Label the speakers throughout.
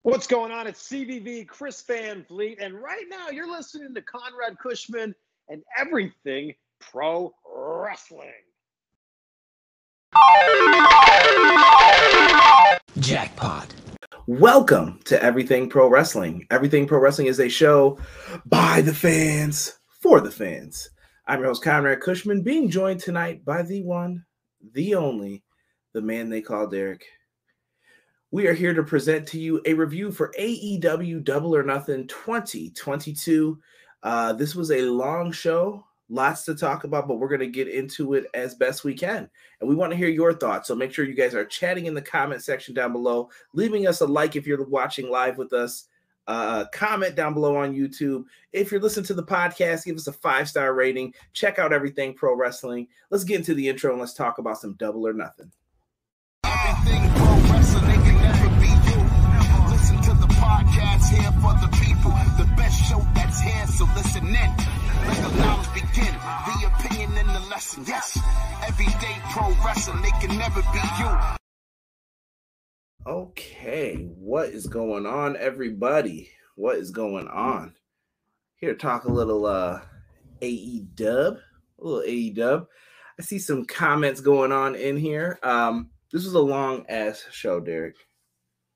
Speaker 1: What's going on? It's CVV, Chris Van Vliet, and right now you're listening to Conrad Cushman and everything pro wrestling.
Speaker 2: Jackpot. Welcome to Everything Pro Wrestling. Everything Pro Wrestling is a show by the fans, for the fans. I'm your host, Conrad Cushman, being joined tonight by the one, the only, the man they call Derek. We are here to present to you a review for AEW Double or Nothing 2022. This was a long show, lots to talk about, but we're going to get into it as best we can. And we want to hear your thoughts, so make sure you guys are chatting in the comment section down below, leaving us a like if you're watching live with us, comment down below on YouTube. If you're listening to the podcast, give us a 5-star rating. Check out Everything Pro Wrestling. Let's get into the intro and let's talk about some Double or Nothing.
Speaker 3: Everything pro wrestling, they can never be you. Listen to the podcast here for the people. The best show that's here, so listen in. Let the knowledge begin. The opinion and the lesson. Yes, everyday pro wrestling, they can never be you.
Speaker 2: Okay, what is going on, everybody? What is going on? Here to talk a little AEW. I see some comments going on in here. This was a long-ass show, Derek.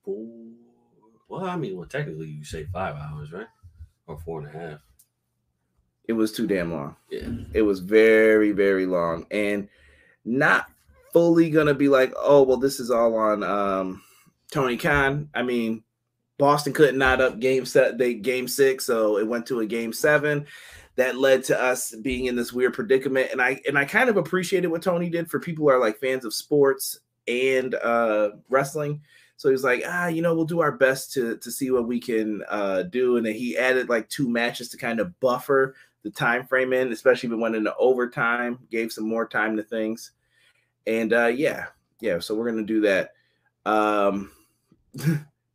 Speaker 4: Well, technically you say 5 hours, right? Or 4.5.
Speaker 2: It was too damn long.
Speaker 4: Yeah.
Speaker 2: It was very, very long. And not fully going to be like, oh, well, this is all on Tony Khan. I mean, Boston couldn't knot up game 6, so it went to a game 7. That led to us being in this weird predicament. And I kind of appreciated what Tony did for people who are like fans of sports and wrestling. So he was like, we'll do our best to see what we can do. And then he added like 2 matches to kind of buffer the time frame in, especially if it went into overtime, gave some more time to things. And so we're gonna do that.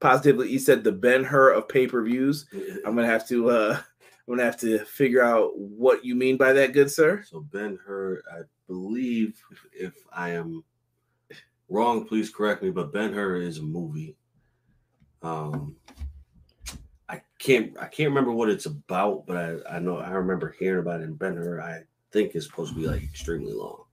Speaker 2: Positively, he said the Ben-Hur of pay-per-views. I'm gonna have to figure out what you mean by that, good sir.
Speaker 4: So Ben-Hur, I believe, if I am wrong, please correct me, but Ben-Hur is a movie. I can't remember what it's about, but I know I remember hearing about it. In Ben-Hur, I think is supposed to be like extremely long.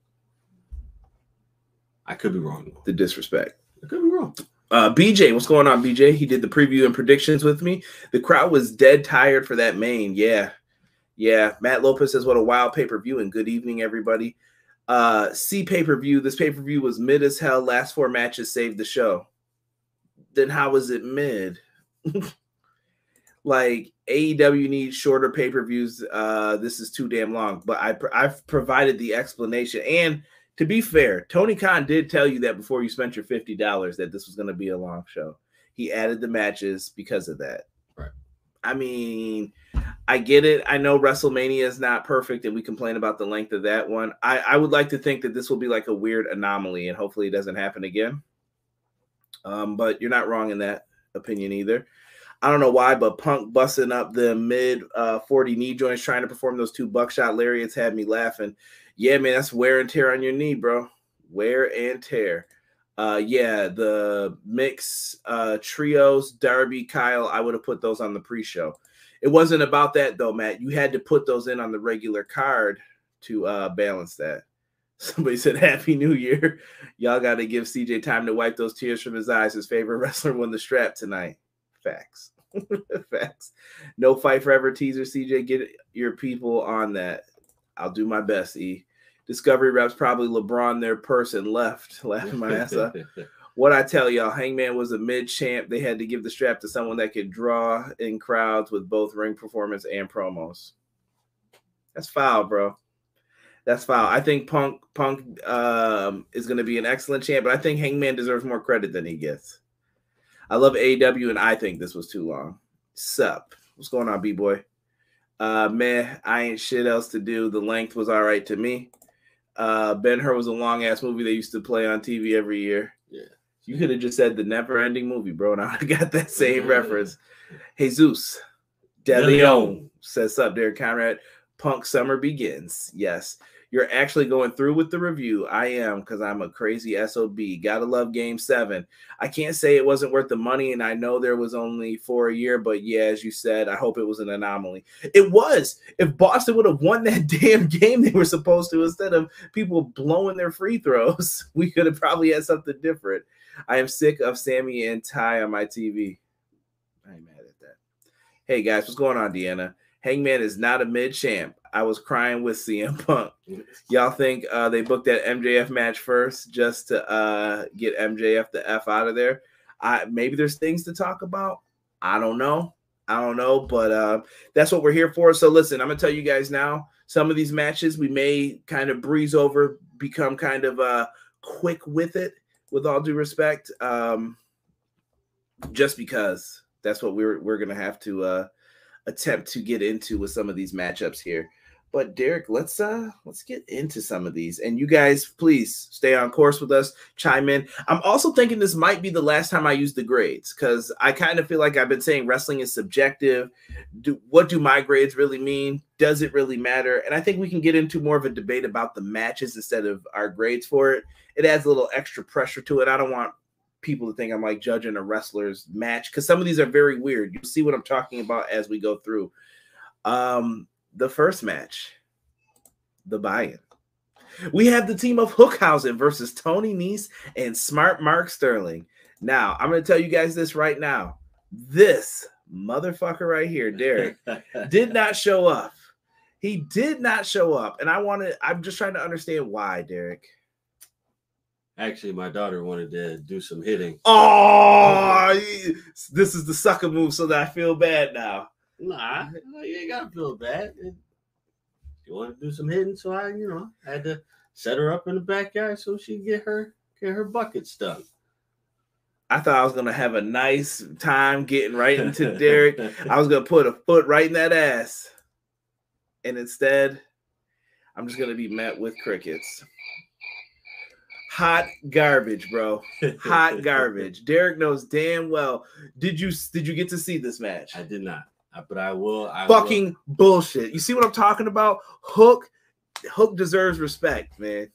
Speaker 4: I could be wrong.
Speaker 2: The disrespect.
Speaker 4: I could be wrong.
Speaker 2: BJ, what's going on, BJ? He did the preview and predictions with me. The crowd was dead tired for that main. Yeah. Matt Lopez says, what a wild pay-per-view, and good evening, everybody. See pay-per-view. This pay-per-view was mid as hell. Last 4 matches saved the show. Then how was it mid? Like, AEW needs shorter pay-per-views. This is too damn long. But I've provided the explanation. And to be fair, Tony Khan did tell you that before you spent your $50 that this was going to be a long show. He added the matches because of that.
Speaker 4: Right.
Speaker 2: I mean, I get it. I know WrestleMania is not perfect, and we complain about the length of that one. I would like to think that this will be like a weird anomaly, and hopefully it doesn't happen again. But you're not wrong in that opinion either. I don't know why, but Punk busting up the mid 40 knee joints trying to perform those 2 buckshot lariats had me laughing. Yeah, man, that's wear and tear on your knee, bro. Wear and tear. The mix trios, Darby, Kyle, I would have put those on the pre-show. It wasn't about that, though, Matt. You had to put those in on the regular card to balance that. Somebody said, Happy New Year. Y'all got to give CJ time to wipe those tears from his eyes. His favorite wrestler won the strap tonight. Facts. Facts. No fight forever teaser, CJ. Get your people on that. I'll do my best, E. Discovery reps probably LeBron their person left, laughing my ass off. What I tell y'all, Hangman was a mid-champ. They had to give the strap to someone that could draw in crowds with both ring performance and promos. That's foul, bro. That's foul. I think Punk is going to be an excellent champ, but I think Hangman deserves more credit than he gets. I love AEW, and I think this was too long. Sup? What's going on, B-boy? Man, I ain't shit else to do. The length was all right to me. Ben-Hur was a long-ass movie they used to play on TV every year.
Speaker 4: Yeah.
Speaker 2: You could have just said the never-ending movie, bro, and I got that same reference. Jesus De Leon says, sup, Derek Conrad. Punk summer begins. Yes. You're actually going through with the review. I am, because I'm a crazy SOB. Gotta love Game 7. I can't say it wasn't worth the money, and I know there was only for a year, but yeah, as you said, I hope it was an anomaly. It was. If Boston would have won that damn game they were supposed to, instead of people blowing their free throws, we could have probably had something different. I am sick of Sammy and Ty on my TV. I ain't mad at that. Hey, guys, what's going on, Deanna? Hangman is not a mid-champ. I was crying with CM Punk. Y'all think they booked that MJF match first just to get MJF the F out of there? Maybe there's things to talk about. I don't know, but that's what we're here for. So listen, I'm going to tell you guys now, some of these matches we may kind of breeze over, become kind of quick with it, with all due respect, just because that's what we're going to have to attempt to get into with some of these matchups here. But Derek, let's get into some of these, and you guys please stay on course with us, chime in. I'm also thinking this might be the last time I use the grades, because I kind of feel like I've been saying wrestling is subjective. What do my grades really mean? Does it really matter? And I think we can get into more of a debate about the matches instead of our grades for it. It adds a little extra pressure to it. I don't want people to think I'm like judging a wrestler's match, because some of these are very weird. You'll see what I'm talking about as we go through. The first match, the buy-in. We have the team of Hookhausen versus Tony Nese and Smart Mark Sterling. Now, I'm going to tell you guys this right now. This motherfucker right here, Derek, did not show up. He did not show up. And I'm just trying to understand why, Derek.
Speaker 4: Actually, my daughter wanted to do some hitting.
Speaker 2: Oh, this is the sucker move so that I feel bad now.
Speaker 4: Nah, you ain't gotta feel bad. You want to do some hitting, so I had to set her up in the backyard so she get her buckets done.
Speaker 2: I thought I was gonna have a nice time getting right into Derek. I was gonna put a foot right in that ass, and instead, I'm just gonna be met with crickets. Hot garbage, bro. Hot garbage. Derek knows damn well. Did you get to see this match?
Speaker 4: I did not. But I will.
Speaker 2: Fucking bullshit. You see what I'm talking about? Hook deserves respect, man.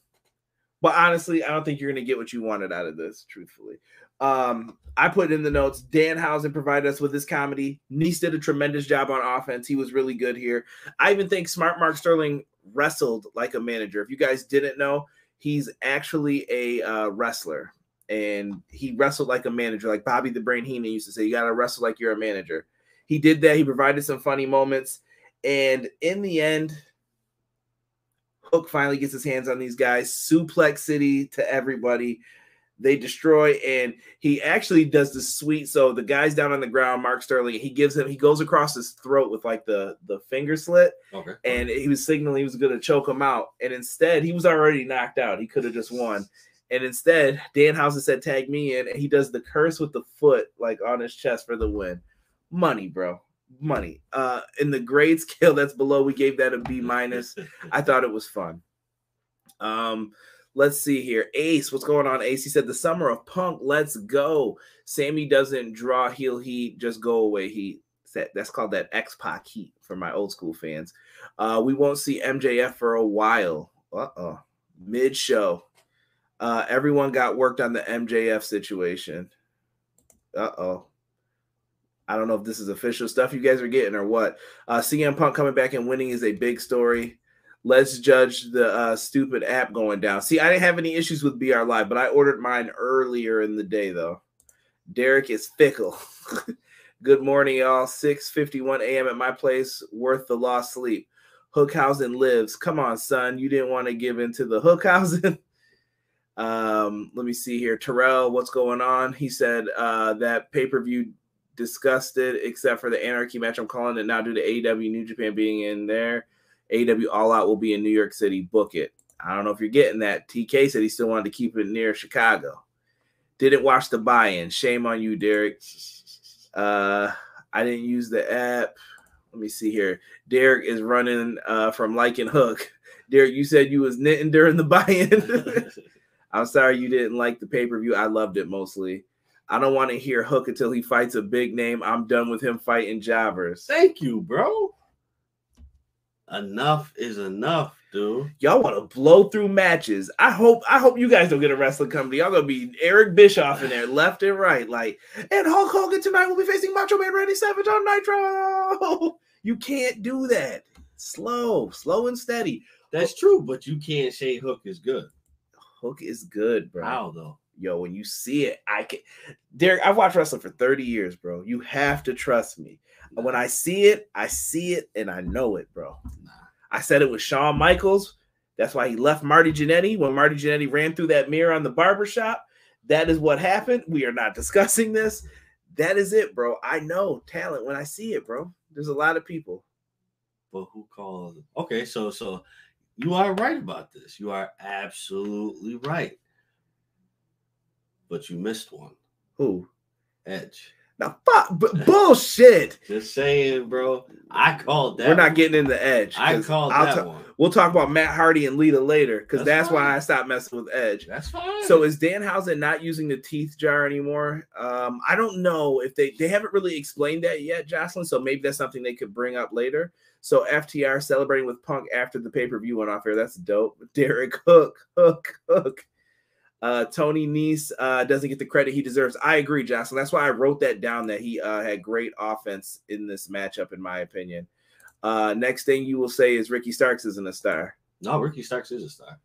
Speaker 2: But honestly, I don't think you're going to get what you wanted out of this, truthfully. I put in the notes, Danhausen provided us with this comedy. Nese did a tremendous job on offense. He was really good here. I even think Smart Mark Sterling wrestled like a manager. If you guys didn't know, he's actually a wrestler. And he wrestled like a manager, like Bobby the Brain Heenan used to say, you got to wrestle like you're a manager. He did that. He provided some funny moments. And in the end, Hook finally gets his hands on these guys. Suplex City to everybody. They destroy, and he actually does the sweet. So the guy's down on the ground, Mark Sterling, he goes across his throat with like the finger slit.
Speaker 4: Okay.
Speaker 2: And he was signaling he was going to choke him out. And instead, he was already knocked out. He could have just won. And instead, Danhausen said, tag me in. And he does the curse with the foot, like on his chest for the win. Money, bro. Money. In the grade scale that's below, we gave that a B-. I thought it was fun. Let's see here. Ace, what's going on, Ace? He said, the summer of Punk, let's go. Sammy doesn't draw heel heat, just go away heat. That's called that X-Pac heat for my old school fans. We won't see MJF for a while. Mid-show. Everyone got worked on the MJF situation. I don't know if this is official stuff you guys are getting or what. CM Punk coming back and winning is a big story. Let's judge the stupid app going down. See, I didn't have any issues with BR Live, but I ordered mine earlier in the day, though. Derek is fickle. Good morning, y'all. 6:51 a.m. at my place. Worth the lost sleep. Hookhausen lives. Come on, son. You didn't want to give into the Hookhausen. Let me see here. Terrell, what's going on? He said that pay-per-view disgusted except for the Anarchy match. I'm calling it now due to AEW New Japan being in there. AEW All Out will be in New York City. Book it. I don't know if you're getting that. TK said he still wanted to keep it near Chicago. Didn't watch the buy-in. Shame on you, Derek. I didn't use the app. Let me see here. Derek is running from liking Hook. Derek, you said you was knitting during the buy-in. I'm sorry you didn't like the pay-per-view. I loved it mostly. I don't want to hear Hook until he fights a big name. I'm done with him fighting jobbers.
Speaker 4: Thank you, bro. Enough is enough, dude.
Speaker 2: Y'all want to blow through matches. I hope you guys don't get a wrestling company. Y'all gonna be Eric Bischoff in there, left and right. Like, and Hulk Hogan tonight will be facing Macho Man Randy Savage on Nitro. You can't do that. Slow and steady.
Speaker 4: That's true, but you can't say Hook is good.
Speaker 2: Hook is good, bro.
Speaker 4: How though?
Speaker 2: Yo, when you see it, I can. Derek, I've watched wrestling for 30 years, bro. You have to trust me. When I see it, and I know it, bro. I said it with Shawn Michaels. That's why he left Marty Jannetty when Marty Jannetty ran through that mirror on the barbershop. That is what happened. We are not discussing this. That is it, bro. I know talent when I see it, bro. There's a lot of people.
Speaker 4: But who called? Okay, so you are right about this. You are absolutely right. But you missed one.
Speaker 2: Who?
Speaker 4: Edge.
Speaker 2: Now, bullshit.
Speaker 4: Just saying, bro. I called that.
Speaker 2: We're not getting into Edge.
Speaker 4: I called that one.
Speaker 2: We'll talk about Matt Hardy and Lita later, because that's
Speaker 4: fine.
Speaker 2: why I stopped messing with Edge.
Speaker 4: That's fine.
Speaker 2: So is Danhausen not using the teeth jar anymore? I don't know if they haven't really explained that yet, Jocelyn. So maybe that's something they could bring up later. So FTR celebrating with Punk after the pay-per-view went off air. That's dope. Derek Hook. Tony Nese doesn't get the credit he deserves. I agree, Jocelyn. That's why I wrote that down, that he had great offense in this matchup, in my opinion. Next thing you will say is Ricky Starks isn't a star.
Speaker 4: No, Ricky Starks is a star.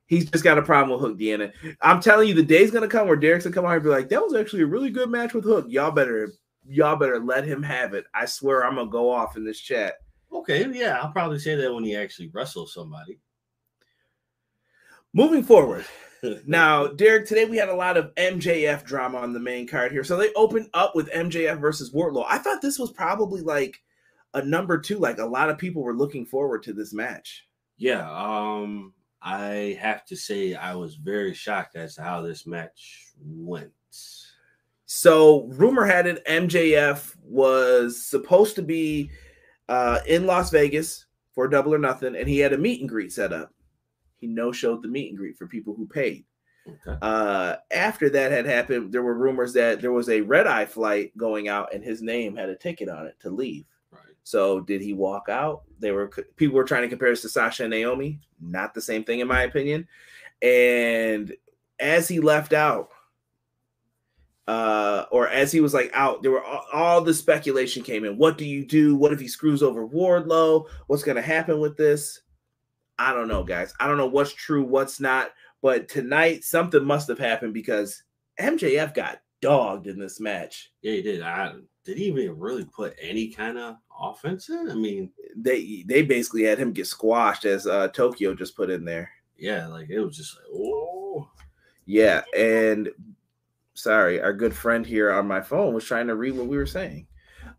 Speaker 2: He's just got a problem with Hook, Deanna. I'm telling you, the day's going to come where Derek's going to come out and be like, that was actually a really good match with Hook. Y'all better let him have it. I swear I'm going to go off in this chat.
Speaker 4: Okay, yeah, I'll probably say that when he actually wrestles somebody.
Speaker 2: Moving forward. Now, Derek, today we had a lot of MJF drama on the main card here. So they opened up with MJF versus Wardlow. I thought this was probably like a number 2. Like, a lot of people were looking forward to this match.
Speaker 4: Yeah, I have to say I was very shocked as to how this match went.
Speaker 2: So rumor had it MJF was supposed to be in Las Vegas for Double or Nothing, and he had a meet and greet set up. He no-showed the meet and greet for people who paid. Okay. After that had happened, there were rumors that there was a red-eye flight going out, and his name had a ticket on it to leave.
Speaker 4: Right.
Speaker 2: So did he walk out? People were trying to compare this to Sasha and Naomi. Not the same thing, in my opinion. And as he left out, or as he was like out, there were all the speculation came in. What do you do? What if he screws over Wardlow? What's going to happen with this? I don't know, guys. I don't know what's true, what's not. But tonight, something must have happened because MJF got dogged in this match.
Speaker 4: Yeah, he did. Did he even really put any kind of offense in? I mean,
Speaker 2: they basically had him get squashed, as Tokyo just put in there.
Speaker 4: Yeah, like it was just like, oh.
Speaker 2: Yeah, and sorry, our good friend here on my phone was trying to read what we were saying.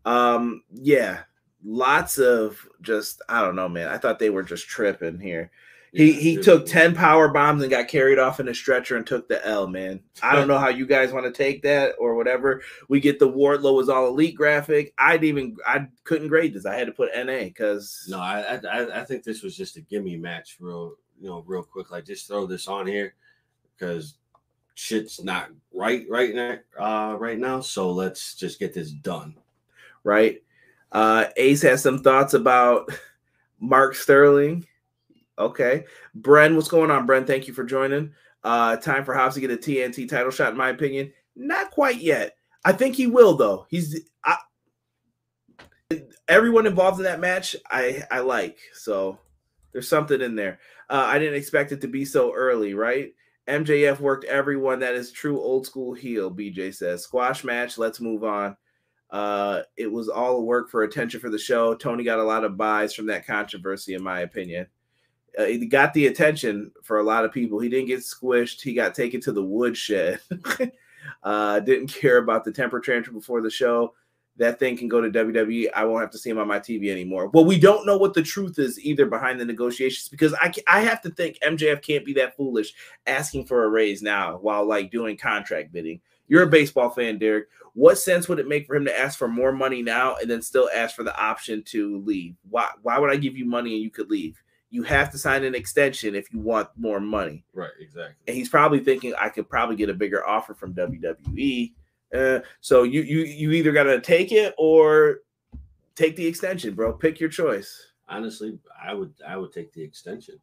Speaker 2: Yeah. Lots of just, I don't know, man. I thought they were just tripping here. He took 10 power bombs and got carried off in a stretcher and took the L, man. I don't know how you guys want to take that or whatever. We get the Wardlow was all elite graphic. I couldn't grade this. I had to put NA because
Speaker 4: no, I think this was just a gimme match, real quick. Like just throw this on here because shit's not right now. So let's just get this done.
Speaker 2: Right. Ace has some thoughts about Mark Sterling. Okay. Bren, what's going on, Bren? Thank you for joining. Time for Hobbs to get a TNT title shot, in my opinion. Not quite yet. I think he will, though. Everyone involved in that match, I like. So there's something in there. I didn't expect it to be so early, right? MJF worked everyone. That is true old school heel, BJ says. Squash match. Let's move on. It was all work for attention for the show. Tony got a lot of buys from that controversy, in my opinion. He got the attention for a lot of people. He didn't get squished. He got taken to the woodshed. Didn't care about the temper tantrum before the show. That thing can go to WWE. I won't have to see him on my TV anymore. Well, we don't know what the truth is either behind the negotiations because I have to think MJF can't be that foolish asking for a raise now while like doing contract bidding. You're a baseball fan, Derek. What sense would it make for him to ask for more money now and then still ask for the option to leave? Why would I give you money and you could leave? You have to sign an extension if you want more money.
Speaker 4: Right, exactly.
Speaker 2: And he's probably thinking, I could probably get a bigger offer from WWE. So you either got to take it or take the extension, bro. Pick your choice.
Speaker 4: honestly, I would take the extension.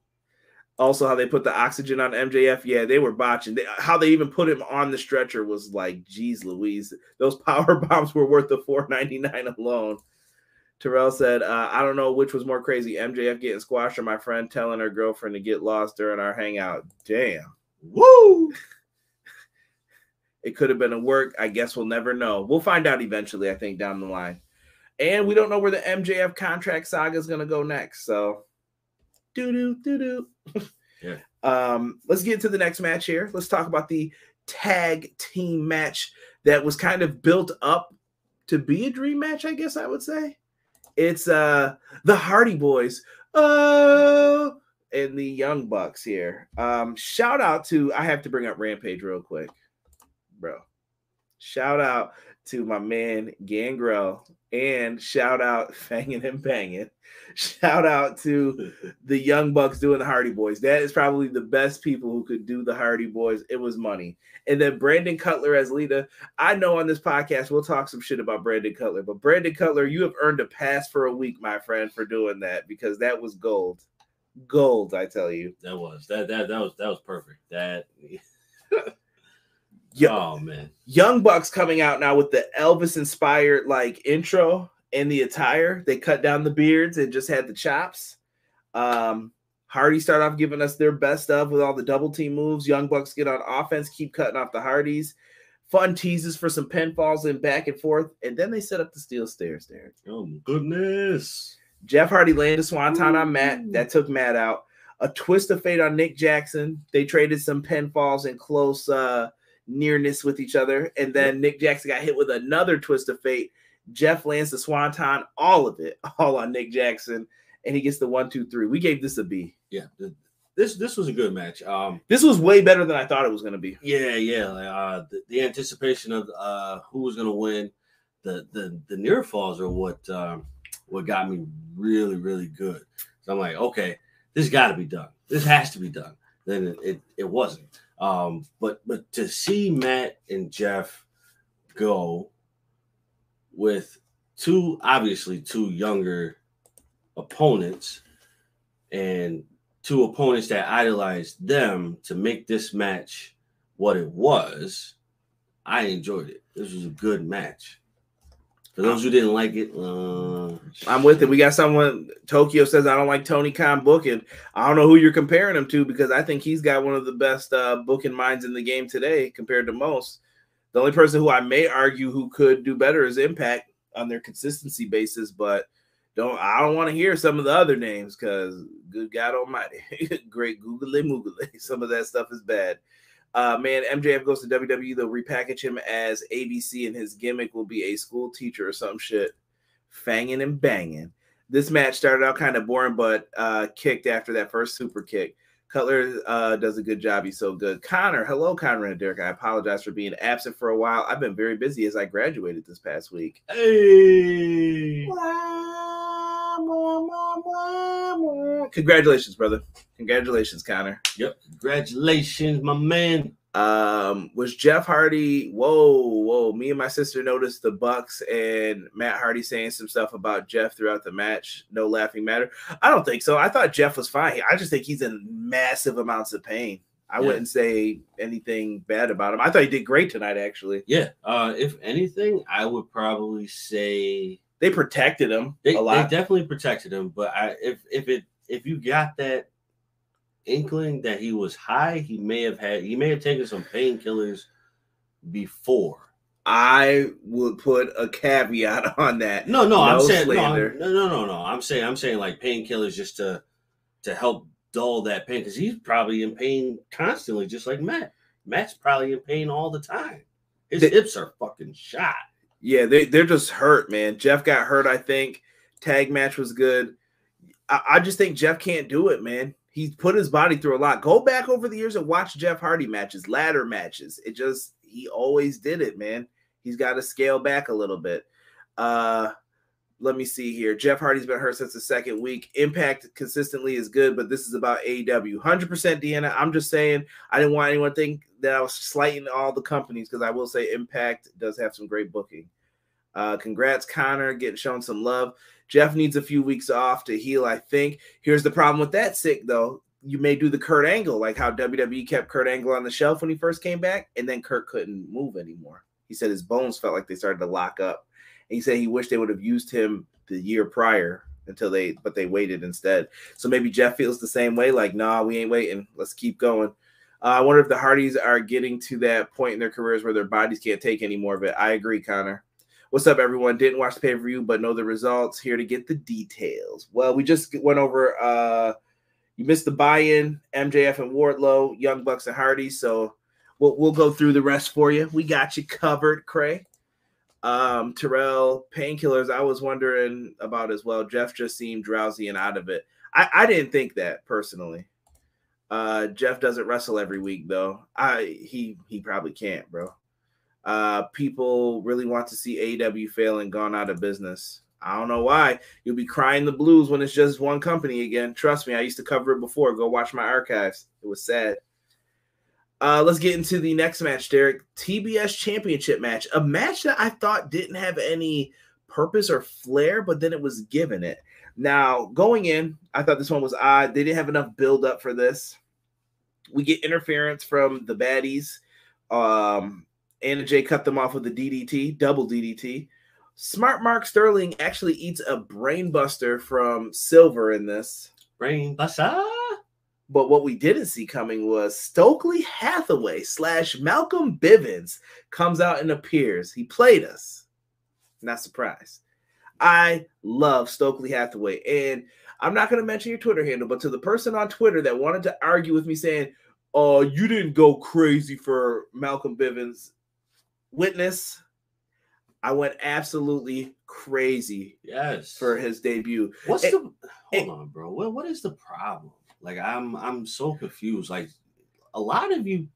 Speaker 2: Also, how they put the oxygen on MJF, yeah, they were botching. How they even put him on the stretcher was like, geez Louise. Those power bombs were worth the $4.99 alone. Terrell said, I don't know which was more crazy, MJF getting squashed or my friend telling her girlfriend to get lost during our hangout. Damn.
Speaker 4: Woo!
Speaker 2: It could have been a work. I guess we'll never know. We'll find out eventually, I think, down the line. And we don't know where the MJF contract saga is going to go next. So, doo-doo.
Speaker 4: Yeah.
Speaker 2: Let's get to the next match here. Let's talk about the tag team match that was kind of built up to be a dream match, I guess I would say. It's the Hardy Boys and the Young Bucks here. Shout out to, I have to bring up Rampage real quick, bro. Shout out to my man Gangrel and shout out Fangin' and Bangin'. Shout out to the Young Bucks doing the Hardy Boys. That is probably the best people who could do the Hardy Boys. It was money. And then Brandon Cutler as Lita. I know on this podcast we'll talk some shit about Brandon Cutler, but Brandon Cutler, you have earned a pass for a week, my friend, for doing that because that was gold. Gold, I tell you.
Speaker 4: That was perfect. That
Speaker 2: Yeah.
Speaker 4: Oh man.
Speaker 2: Young Bucks coming out now with the Elvis inspired like intro and the attire. They cut down the beards and just had the chops. Hardy start off giving us their best of with all the double team moves. Young Bucks get on offense, keep cutting off the Hardys. Fun teases for some pinfalls and back and forth. And then they set up the steel stairs there.
Speaker 4: Oh my goodness.
Speaker 2: Jeff Hardy landed a swanton on Matt. That took Matt out. A twist of fate on Nick Jackson. They traded some pinfalls and close nearness with each other. And then Nick Jackson got hit with another twist of fate. Jeff lands the swanton, all of it, all on Nick Jackson. And he gets the 1, 2, 3. We gave this a B.
Speaker 4: Yeah. This was a good match.
Speaker 2: This was way better than I thought it was going to be.
Speaker 4: Yeah. The anticipation of who was going to win, the near falls are what got me really, really good. So I'm like, okay, this got to be done. This has to be done. Then it wasn't. But to see Matt and Jeff go with two younger opponents and two opponents that idolized them to make this match what it was, I enjoyed it. This was a good match. For those who didn't like it,
Speaker 2: I'm with it. We got someone, Tokyo says, I don't like Tony Khan booking. I don't know who you're comparing him to because I think he's got one of the best booking minds in the game today compared to most. The only person who I may argue who could do better is Impact on their consistency basis, but I don't want to hear some of the other names because good God almighty, great googly moogly. Some of that stuff is bad. Man, MJF goes to WWE. They'll repackage him as ABC, and his gimmick will be a school teacher or some shit. Fangin' and banging. This match started out kind of boring, but kicked after that first super kick. Cutler does a good job. He's so good. Connor, hello, Connor and Derek. I apologize for being absent for a while. I've been very busy as I graduated this past week.
Speaker 4: hey.
Speaker 2: Congratulations, brother. Congratulations, Connor.
Speaker 4: Yep. Congratulations, my man.
Speaker 2: Was Jeff Hardy? Whoa. Me and my sister noticed the Bucks and Matt Hardy saying some stuff about Jeff throughout the match. No laughing matter. I don't think so. I thought Jeff was fine. I just think he's in massive amounts of pain. I wouldn't say anything bad about him. I thought he did great tonight, actually.
Speaker 4: Yeah. If anything, I would probably say
Speaker 2: they protected him a lot.
Speaker 4: They definitely protected him. But if you got that inkling that he was high, he may have taken some painkillers before.
Speaker 2: I would put a caveat on that.
Speaker 4: No, I'm saying
Speaker 2: slander.
Speaker 4: No. I'm saying like painkillers just to help dull that pain because he's probably in pain constantly, just like Matt. Matt's probably in pain all the time. His hips are fucking shot.
Speaker 2: Yeah, they're just hurt, man. Jeff got hurt, I think. Tag match was good. I just think Jeff can't do it, man. He's put his body through a lot. Go back over the years and watch Jeff Hardy matches, ladder matches. He always did it, man. He's got to scale back a little bit. Let me see here. Jeff Hardy's been hurt since the second week. Impact consistently is good, but this is about AEW. 100% Deanna. I'm just saying I didn't want anyone to think that I was slighting all the companies because I will say Impact does have some great booking. Congrats, Connor, getting shown some love. Jeff needs a few weeks off to heal, I think. Here's the problem with that, Sick, though. You may do the Kurt Angle, like how WWE kept Kurt Angle on the shelf when he first came back, and then Kurt couldn't move anymore. He said his bones felt like they started to lock up. And he said he wished they would have used him the year prior but they waited instead. So maybe Jeff feels the same way, like, nah, we ain't waiting. Let's keep going. I wonder if the Hardys are getting to that point in their careers where their bodies can't take any more of it. I agree, Connor. What's up, everyone? Didn't watch the pay-per-view, but know the results. Here to get the details. Well, we just went over you missed the buy-in, MJF and Wardlow, Young Bucks and Hardy, so we'll go through the rest for you. We got you covered, Cray. Terrell, painkillers, I was wondering about as well. Jeff just seemed drowsy and out of it. I didn't think that, personally. Jeff doesn't wrestle every week, though. He probably can't, bro. People really want to see AEW fail and gone out of business. I don't know why. You'll be crying the blues when it's just one company again. Trust me, I used to cover it before. Go watch my archives. It was sad. Let's get into the next match, Derek. TBS Championship match. A match that I thought didn't have any purpose or flair, but then it was given it. Now, going in, I thought this one was odd. They didn't have enough build-up for this. We get interference from the baddies. Anna Jay cut them off with a DDT, double DDT. Smart Mark Sterling actually eats a brain buster from Silver in this.
Speaker 4: Brain buster.
Speaker 2: But what we didn't see coming was Stokely Hathaway / Malcolm Bivens comes out and appears. He played us. Not surprised. I love Stokely Hathaway. And I'm not going to mention your Twitter handle, but to the person on Twitter that wanted to argue with me saying, oh, you didn't go crazy for Malcolm Bivens. Witness, I went absolutely crazy for his debut.
Speaker 4: Hold on, bro. What is the problem? Like, I'm so confused. Like, a lot of you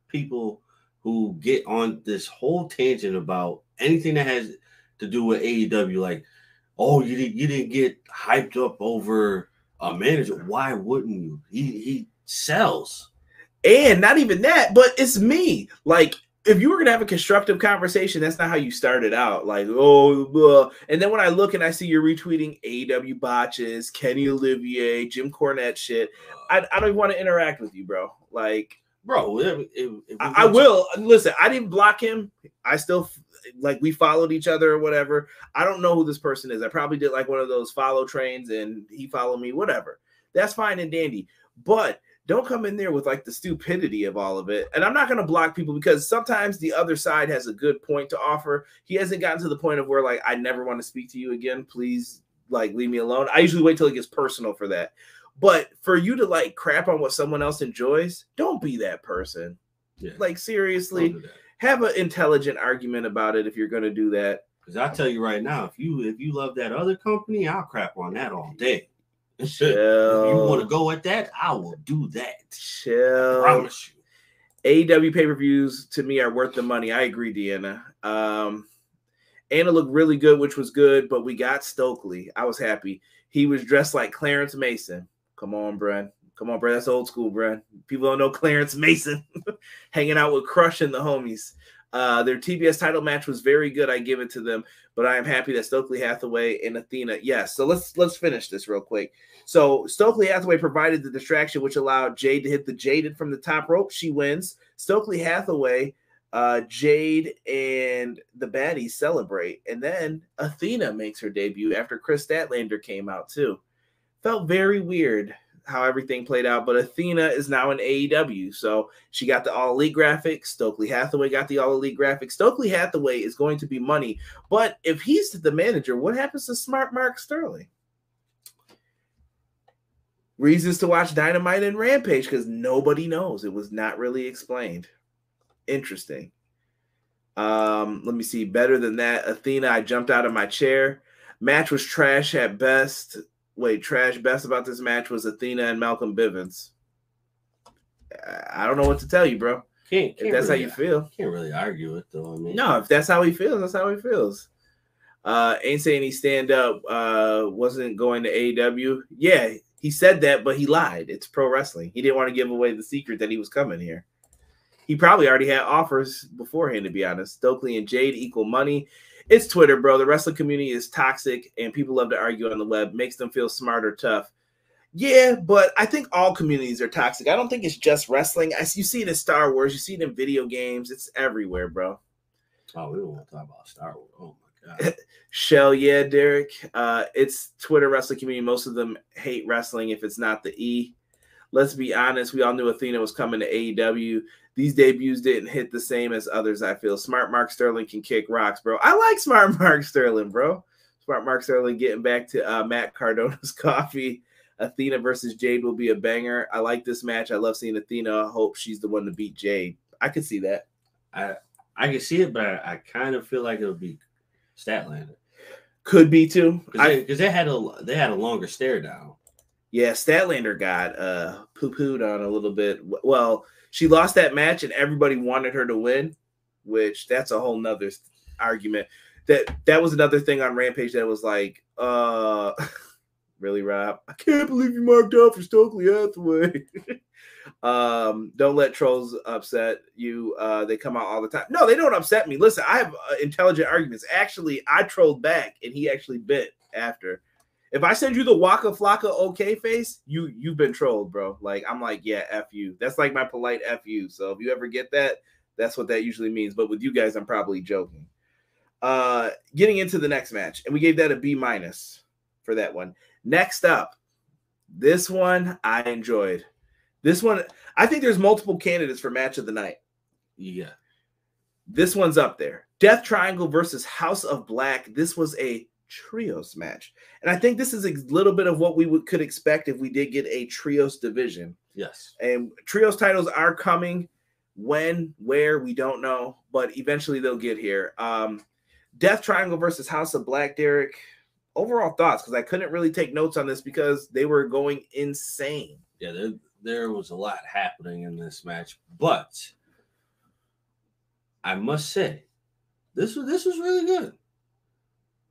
Speaker 4: people who get on this whole tangent about anything that has to do with AEW, like, oh, you didn't get hyped up over a manager. Why wouldn't you? He sells.
Speaker 2: And not even that, but it's me. Like, if you were going to have a constructive conversation, that's not how you started out. Like, and then when I look and I see you're retweeting AEW botches, Kenny Olivier, Jim Cornette shit, I don't even want to interact with you, bro. Like,
Speaker 4: bro,
Speaker 2: I will. Listen, I didn't block him. I still, like, we followed each other or whatever. I don't know who this person is. I probably did like one of those follow trains and he followed me, whatever. That's fine and dandy. But don't come in there with like the stupidity of all of it. And I'm not going to block people because sometimes the other side has a good point to offer. He hasn't gotten to the point of where like, I never want to speak to you again. Please, like, leave me alone. I usually wait till it gets personal for that. But for you to like crap on what someone else enjoys, don't be that person. Yeah. Like, seriously, have an intelligent argument about it if you're going to do that.
Speaker 4: Because I tell you right now, if you love that other company, I'll crap on that all day.
Speaker 2: Chill.
Speaker 4: If you want to go at that, I will do that.
Speaker 2: Chill.
Speaker 4: I promise
Speaker 2: you. AEW pay-per-views to me are worth the money. I agree, Deanna. Anna looked really good, which was good, but we got Stokely. I was happy. He was dressed like Clarence Mason. Come on, Brent. Come on, Brent. That's old school, Brent. People don't know Clarence Mason. Hanging out with Crush and the homies. Their TBS title match was very good. I give it to them, but I am happy that Stokely Hathaway and Athena. Yes. So let's finish this real quick. So Stokely Hathaway provided the distraction, which allowed Jade to hit the Jaded from the top rope. She wins. Stokely Hathaway, Jade, and the baddies celebrate. And then Athena makes her debut after Chris Statlander came out too. Felt very weird how everything played out, but Athena is now in AEW, so she got the All Elite graphics. Stokely Hathaway got the All Elite graphics. Stokely Hathaway is going to be money, but if he's the manager, what happens to Smart Mark Sterling? Reasons to watch Dynamite and Rampage because nobody knows. It was not really explained. Interesting. Let me see. Better than that, Athena, I jumped out of my chair. Match was trash at best. Wait, trash best about this match was Athena and Malcolm Bivens. I don't know what to tell you, bro.
Speaker 4: If
Speaker 2: that's
Speaker 4: really,
Speaker 2: how you feel.
Speaker 4: Can't really argue it, though. I mean,
Speaker 2: no, if that's how he feels, that's how he feels. Ain't saying he stand up wasn't going to AEW. Yeah, he said that, but he lied. It's pro wrestling. He didn't want to give away the secret that he was coming here. He probably already had offers beforehand, to be honest. Stokely and Jade equal money. It's Twitter, bro. The wrestling community is toxic, and people love to argue on the web. Makes them feel smart or tough. Yeah, but I think all communities are toxic. I don't think it's just wrestling. You see it in Star Wars. You see it in video games. It's everywhere, bro.
Speaker 4: Oh, we don't want to talk about Star Wars. Oh, my God.
Speaker 2: Shell, yeah, Derek. It's Twitter wrestling community. Most of them hate wrestling if it's not the E. Let's be honest. We all knew Athena was coming to AEW. These debuts didn't hit the same as others, I feel. Smart Mark Sterling can kick rocks, bro. I like Smart Mark Sterling, bro. Smart Mark Sterling getting back to Matt Cardona's coffee. Athena versus Jade will be a banger. I like this match. I love seeing Athena. I hope she's the one to beat Jade. I could see that.
Speaker 4: I can see it, but I kind of feel like it'll be Statlander.
Speaker 2: Could be too.
Speaker 4: Because they had a longer stare down.
Speaker 2: Yeah, Statlander got poo-pooed on a little bit. Well, she lost that match and everybody wanted her to win, which that's a whole nother argument. That was another thing on Rampage that was like, really, Rob? I can't believe you marked out for Stokely Hathaway. Don't let trolls upset you. They come out all the time. No, they don't upset me. Listen, I have intelligent arguments. Actually, I trolled back, and he actually bit after. If I send you the Waka Flocka okay face, you've been trolled, bro. Like, I'm like, yeah, F you. That's like my polite F you. So if you ever get that, that's what that usually means. But with you guys, I'm probably joking. Getting into the next match, and we gave that a B- for that one. Next up, this one I enjoyed. This one, I think there's multiple candidates for match of the night.
Speaker 4: Yeah.
Speaker 2: This one's up there. Death Triangle versus House of Black. This was a trios match. And I think this is a little bit of what we could expect if we did get a trios division.
Speaker 4: Yes.
Speaker 2: And trios titles are coming. When, where, we don't know. But eventually they'll get here. Death Triangle versus House of Black, Derek. Overall thoughts, because I couldn't really take notes on this because they were going insane.
Speaker 4: Yeah, there was a lot happening in this match, but I must say, this was really good.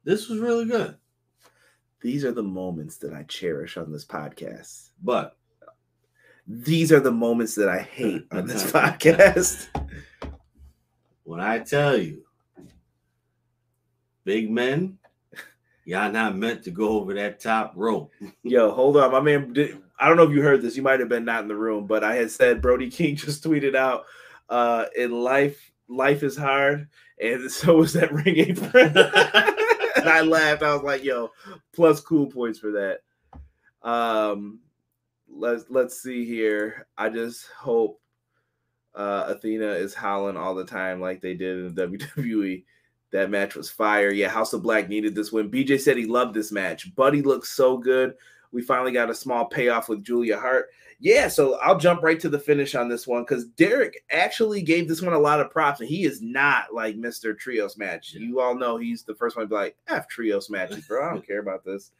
Speaker 4: This was really good.
Speaker 2: These are the moments that I cherish on this podcast.
Speaker 4: But
Speaker 2: these are the moments that I hate on this podcast.
Speaker 4: When I tell you, big men, y'all not meant to go over that top rope.
Speaker 2: Yo, hold on. My man, I don't know if you heard this. You might have been not in the room, but I had said Brody King just tweeted out, in life is hard, and so is that ring apron. And I laughed. I was like, yo, plus cool points for that. Let's see here. I just hope Athena is howling all the time like they did in the WWE. That match was fire. Yeah, House of Black needed this win. BJ said he loved this match. Buddy looks so good. We finally got a small payoff with Julia Hart. Yeah, so I'll jump right to the finish on this one because Derek actually gave this one a lot of props, and he is not like Mr. Trios match. Yeah. You all know he's the first one to be like, F Trios matches, bro. I don't care about this.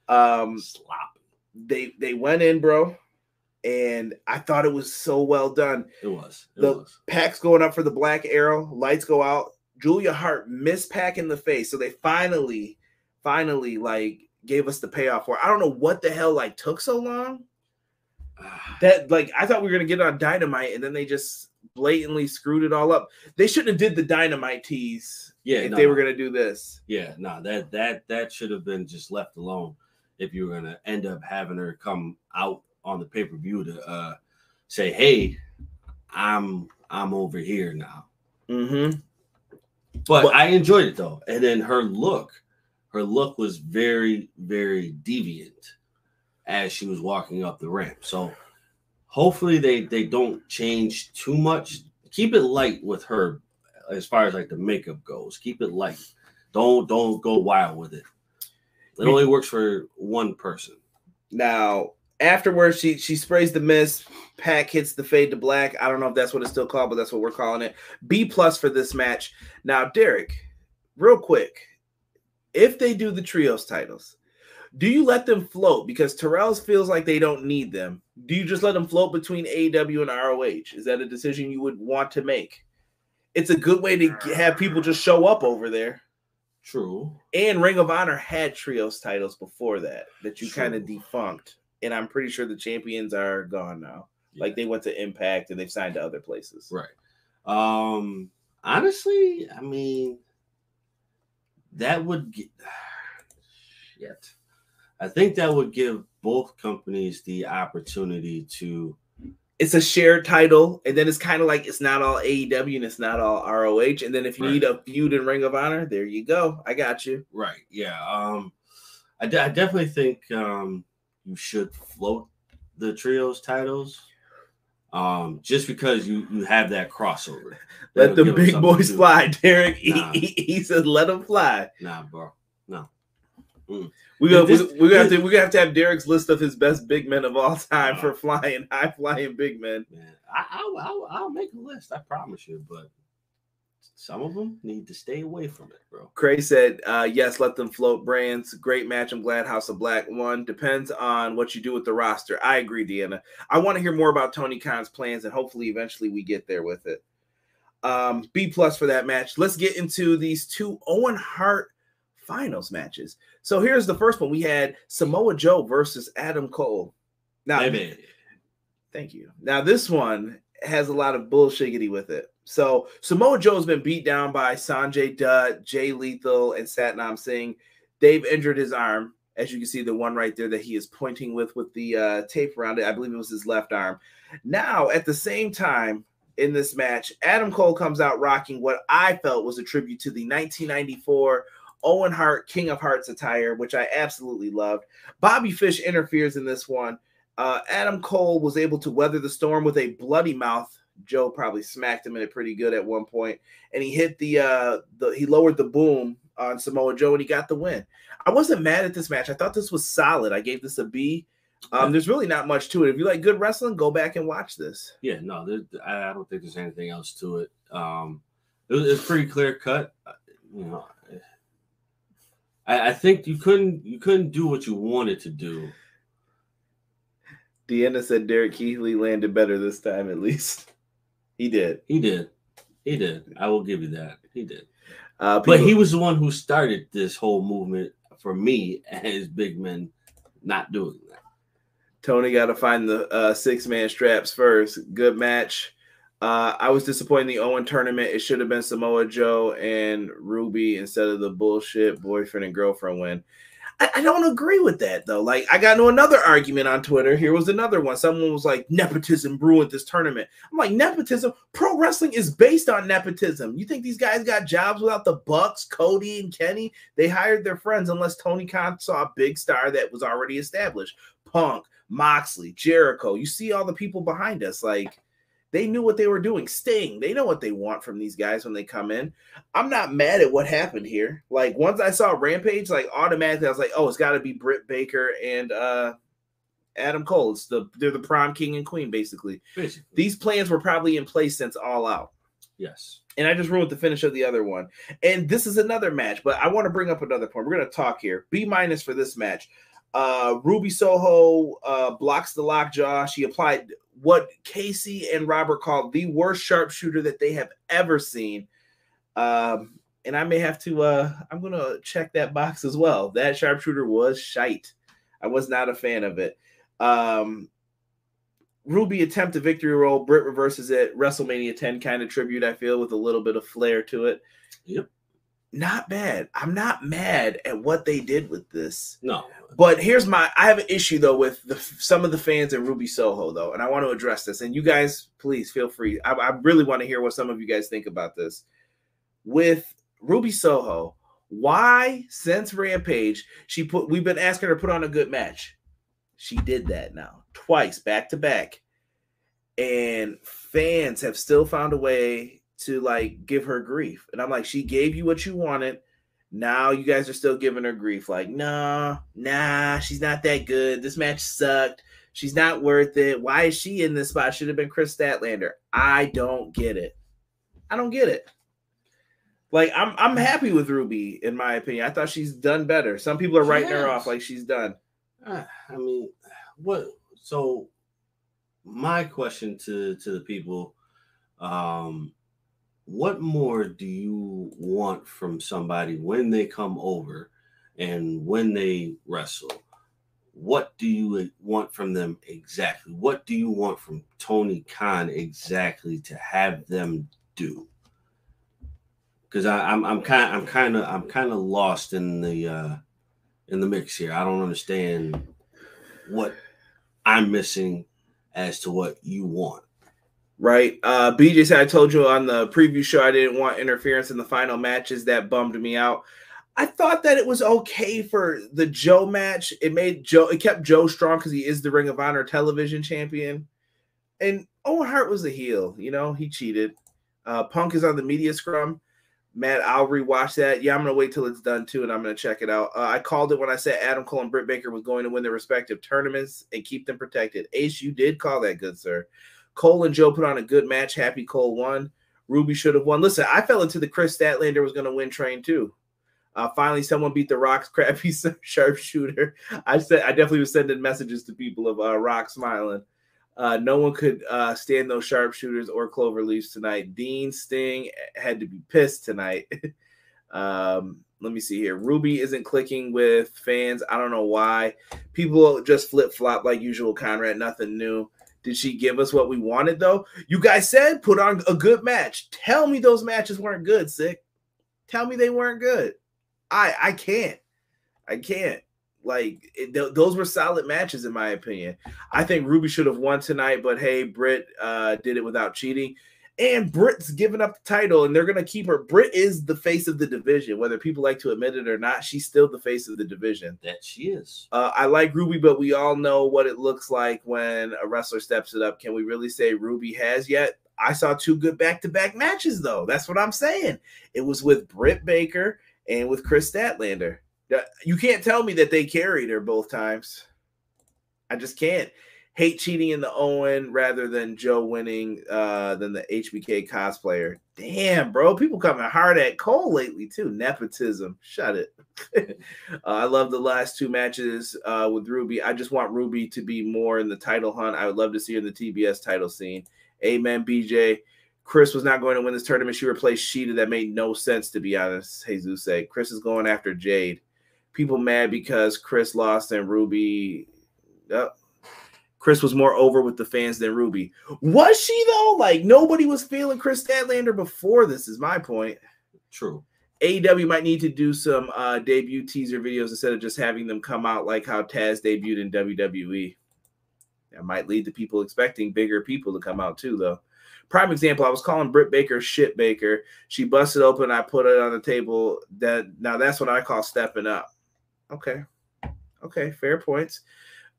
Speaker 4: Sloppy.
Speaker 2: They went in, bro, and I thought it was so well done.
Speaker 4: It was.
Speaker 2: Pack's going up for the Black Arrow. Lights go out. Julia Hart missed Pac in the face, so they finally like gave us the payoff for it. I don't know what the hell like took so long. That like I thought we were gonna get on Dynamite, and then they just blatantly screwed it all up. They shouldn't have did the Dynamite tease.
Speaker 4: Yeah,
Speaker 2: if they were gonna do this.
Speaker 4: Yeah, no, that should have been just left alone. If you were gonna end up having her come out on the pay-per-view to say, "Hey, I'm over here now."
Speaker 2: Mm-hmm.
Speaker 4: But I enjoyed it though, and then her look was very, very deviant as she was walking up the ramp. So hopefully they don't change too much. Keep it light with her as far as like the makeup goes. Keep it light. Don't go wild with it. It only works for one person.
Speaker 2: Now afterwards, she sprays the mist. Pac hits the fade to black. I don't know if that's what it's still called, but that's what we're calling it. B+ for this match. Now, Derek, real quick, if they do the trios titles, do you let them float? Because Terrell's feels like they don't need them. Do you just let them float between AEW and ROH? Is that a decision you would want to make? It's a good way to have people just show up over there.
Speaker 4: True.
Speaker 2: And Ring of Honor had trios titles before that you
Speaker 4: True.
Speaker 2: kind of defunct. And I'm pretty sure the champions are gone now. Yeah. Like they went to Impact and they've signed to other places.
Speaker 4: Right. Honestly, I mean, that would get shit. I think that would give both companies the opportunity to.
Speaker 2: It's a shared title, and then it's kind of like it's not all AEW and it's not all ROH. And then if you need a feud in Ring of Honor, there you go. I got you.
Speaker 4: Right. Yeah. I definitely think you should float the trios titles. Just because you have that crossover.
Speaker 2: Let the big boys fly, Derek. Nah. He said, "Let them fly."
Speaker 4: Nah, bro. No.
Speaker 2: We're gonna have to have Derek's list of his best big men of all time for high flying big men.
Speaker 4: Man, I'll make a list. I promise you, but some of them need to stay away from it, bro.
Speaker 2: Cray said, yes, let them float brands. Great match. I'm glad House of Black won. Depends on what you do with the roster. I agree, Deanna. I want to hear more about Tony Khan's plans, and hopefully eventually we get there with it. B+ for that match. Let's get into these two Owen Hart finals matches. So here's the first one. We had Samoa Joe versus Adam Cole. Now, thank you. Now, this one has a lot of bullshiggity with it. So Samoa Joe's been beat down by Sanjay Dutt, Jay Lethal, and Satnam Singh. They've injured his arm, as you can see, the one right there that he is pointing with the tape around it. I believe it was his left arm. Now, at the same time in this match, Adam Cole comes out rocking what I felt was a tribute to the 1994 Owen Hart King of Hearts attire, which I absolutely loved. Bobby Fish interferes in this one. Adam Cole was able to weather the storm with a bloody mouth. Joe probably smacked him in it pretty good at one point, and he hit he lowered the boom on Samoa Joe, and he got the win. I wasn't mad at this match. I thought this was solid. I gave this a B. There's really not much to it. If you like good wrestling, go back and watch this.
Speaker 4: Yeah, no, I don't think there's anything else to it. It's pretty clear cut. You know, I think you couldn't do what you wanted to do.
Speaker 2: Deanna said Derek Keithley landed better this time, at least. He did. I will give you that. He did. But he was the one who started this whole movement for me as big men not doing that. Tony got to find the 6-man straps first. Good match. I was disappointed in the Owen tournament. It should have been Samoa Joe and Ruby instead of the bullshit boyfriend and girlfriend win. I don't agree with that, though. Like, I got into another argument on Twitter. Here was another one. Someone was like, nepotism brewing this tournament. I'm like, nepotism? Pro wrestling is based on nepotism. You think these guys got jobs without the Bucks, Cody, and Kenny? They hired their friends unless Tony Khan saw a big star that was already established. Punk, Moxley, Jericho. You see all the people behind us. Like, they knew what they were doing. Sting, they know what they want from these guys when they come in. I'm not mad at what happened here. Like, once I saw Rampage, like, automatically I was like, oh, it's got to be Britt Baker and Adam Cole. They're the prom king and queen, basically. These plans were probably in place since All Out.
Speaker 4: Yes.
Speaker 2: And I just ruined the finish of the other one. And this is another match, but I want to bring up another point. We're going to talk here. B- for this match. Ruby Soho blocks the lockjaw. She applied what Casey and Robert called the worst sharpshooter that they have ever seen. And I may have to, I'm going to check that box as well. That sharpshooter was shite. I was not a fan of it. Ruby attempt a victory roll. Britt reverses it. WrestleMania 10 kind of tribute, I feel, with a little bit of flair to it.
Speaker 4: Yep.
Speaker 2: Not bad. I'm not mad at what they did with this.
Speaker 4: No.
Speaker 2: But I have an issue, though, with some of the fans in Ruby Soho, though, and I want to address this. And you guys, please feel free. I really want to hear what some of you guys think about this. With Ruby Soho, why, since Rampage, we've been asking her to put on a good match. She did that now, twice, back to back. And fans have still found a way to, like, give her grief. And I'm like, she gave you what you wanted. Now you guys are still giving her grief. Like, nah, she's not that good. This match sucked. She's not worth it. Why is she in this spot? Should have been Chris Statlander. I don't get it. Like, I'm happy with Ruby, in my opinion. I thought she's done better. Some people are writing her off like she's done.
Speaker 4: I mean, what? So my question to the people, what more do you want from somebody when they come over and when they wrestle? What do you want from them exactly? What do you want from Tony Khan exactly to have them do? because I'm kind of lost in the mix here. I don't understand what I'm missing as to what you want.
Speaker 2: Right. BJ said, I told you on the preview show I didn't want interference in the final matches. That bummed me out. I thought that it was okay for the Joe match. It kept Joe strong because he is the Ring of Honor television champion. And Owen Hart was a heel. You know, he cheated. Punk is on the media scrum. Matt, I'll rewatch that. Yeah, I'm going to wait till it's done too, and I'm going to check it out. I called it when I said Adam Cole and Britt Baker was going to win their respective tournaments and keep them protected. Ace, you did call that, good sir. Cole and Joe put on a good match. Happy Cole won. Ruby should have won. Listen, I fell into the Chris Statlander was going to win train too. Finally, someone beat the Rock's crappy sharpshooter. I definitely was sending messages to people of Rock smiling. No one could stand those sharpshooters or Cloverleafs tonight. Dean Sting had to be pissed tonight. Let me see here. Ruby isn't clicking with fans. I don't know why. People just flip-flop like usual, Conrad. Nothing new. Did she give us what we wanted, though? You guys said put on a good match. Tell me those matches weren't good, Sick. Tell me they weren't good. I can't. Like, those were solid matches, in my opinion. I think Ruby should have won tonight, but hey, Britt did it without cheating. And Britt's giving up the title, and they're going to keep her. Britt is the face of the division. Whether people like to admit it or not, she's still the face of the division.
Speaker 4: That she is.
Speaker 2: I like Ruby, but we all know what it looks like when a wrestler steps it up. Can we really say Ruby has yet? I saw 2 good back-to-back matches, though. That's what I'm saying. It was with Britt Baker and with Chris Statlander. You can't tell me that they carried her both times. I just can't. Hate cheating in the Owen rather than Joe winning than the HBK cosplayer. Damn, bro. People coming hard at Cole lately, too. Nepotism. Shut it. I love the last 2 matches with Ruby. I just want Ruby to be more in the title hunt. I would love to see her in the TBS title scene. Amen, BJ. Chris was not going to win this tournament. She replaced Sheeta. That made no sense, to be honest. Jesus said. Chris is going after Jade. People mad because Chris lost and Ruby... Chris was more over with the fans than Ruby. Was she, though? Like, nobody was feeling Chris Statlander before this, is my point.
Speaker 4: True.
Speaker 2: AEW might need to do some debut teaser videos instead of just having them come out like how Taz debuted in WWE. That might lead to people expecting bigger people to come out, too, though. Prime example, I was calling Britt Baker shit Baker. She busted open. I put it on the table. Now, that's what I call stepping up. Okay. Okay, fair points.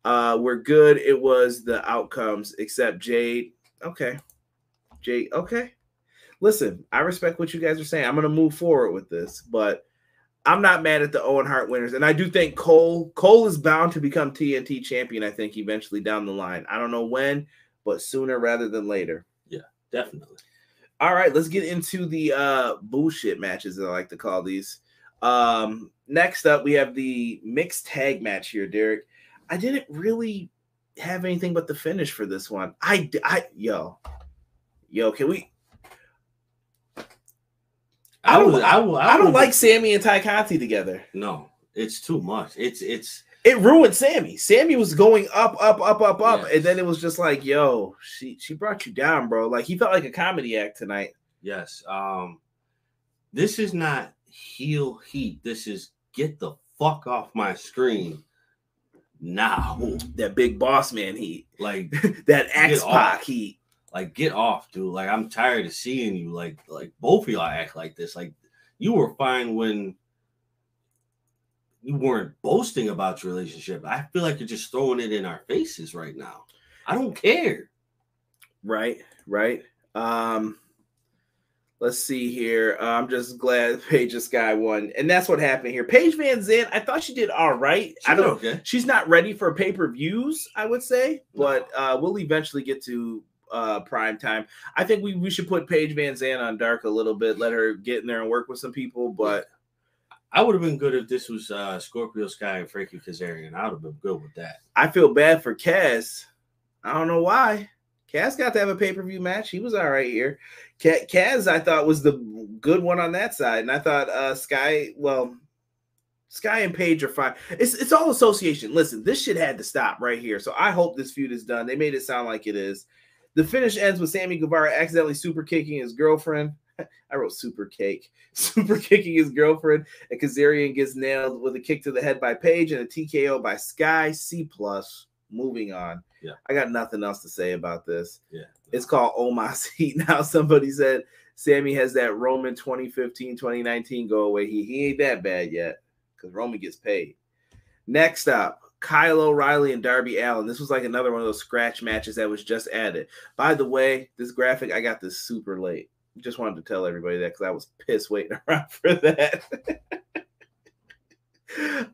Speaker 2: We're good. It was the outcomes, except Jade. Okay. Jade, okay. Listen, I respect what you guys are saying. I'm going to move forward with this, but I'm not mad at the Owen Hart winners. And I do think Cole is bound to become TNT champion, I think, eventually down the line. I don't know when, but sooner rather than later.
Speaker 4: Yeah, definitely.
Speaker 2: All right, let's get into the bullshit matches, as I like to call these. Next up, we have the mixed tag match here, Derek. I didn't really have anything but the finish for this one. Yo, can we? I don't like Sammy and Ty Conti together.
Speaker 4: No, it's too much.
Speaker 2: It ruined Sammy. Sammy was going up,
Speaker 4: yes.
Speaker 2: And then it was just like, yo, she brought you down, bro. Like, he felt like a comedy act tonight.
Speaker 4: Yes. This is not heel heat. This is get the fuck off my screen now.
Speaker 2: That big boss man heat.
Speaker 4: Like
Speaker 2: that X-Pac heat.
Speaker 4: Like, get off, dude. Like, I'm tired of seeing you. Like both of y'all act like this. Like, you were fine when you weren't boasting about your relationship. I feel like you're just throwing it in our faces right now. I don't care.
Speaker 2: Right. Let's see here. I'm just glad Paige Sky won. And that's what happened here. Paige Van Zandt, I thought she did all right.
Speaker 4: Okay.
Speaker 2: She's not ready for pay-per-views, I would say. But we'll eventually get to prime time. I think we should put Paige Van Zandt on Dark a little bit, let her get in there and work with some people. But
Speaker 4: I would have been good if this was Scorpio Sky and Frankie Kazarian. I would have been good with that.
Speaker 2: I feel bad for Kaz. I don't know why. Kaz got to have a pay-per-view match. He was all right here. Kaz, I thought, was the good one on that side. And I thought Sky and Paige are fine. It's all association. Listen, this shit had to stop right here. So I hope this feud is done. They made it sound like it is. The finish ends with Sammy Guevara accidentally super kicking his girlfriend. I wrote super cake. Super kicking his girlfriend, and Kazarian gets nailed with a kick to the head by Paige and a TKO by Sky. C+. Moving on.
Speaker 4: Yeah.
Speaker 2: I got nothing else to say about this.
Speaker 4: Yeah.
Speaker 2: It's called Omas Heat. Now somebody said Sammy has that Roman 2015, 2019 go away. He ain't that bad yet because Roman gets paid. Next up, Kyle O'Reilly and Darby Allin. This was like another one of those scratch matches that was just added. By the way, this graphic, I got this super late. Just wanted to tell everybody that because I was pissed waiting around for that.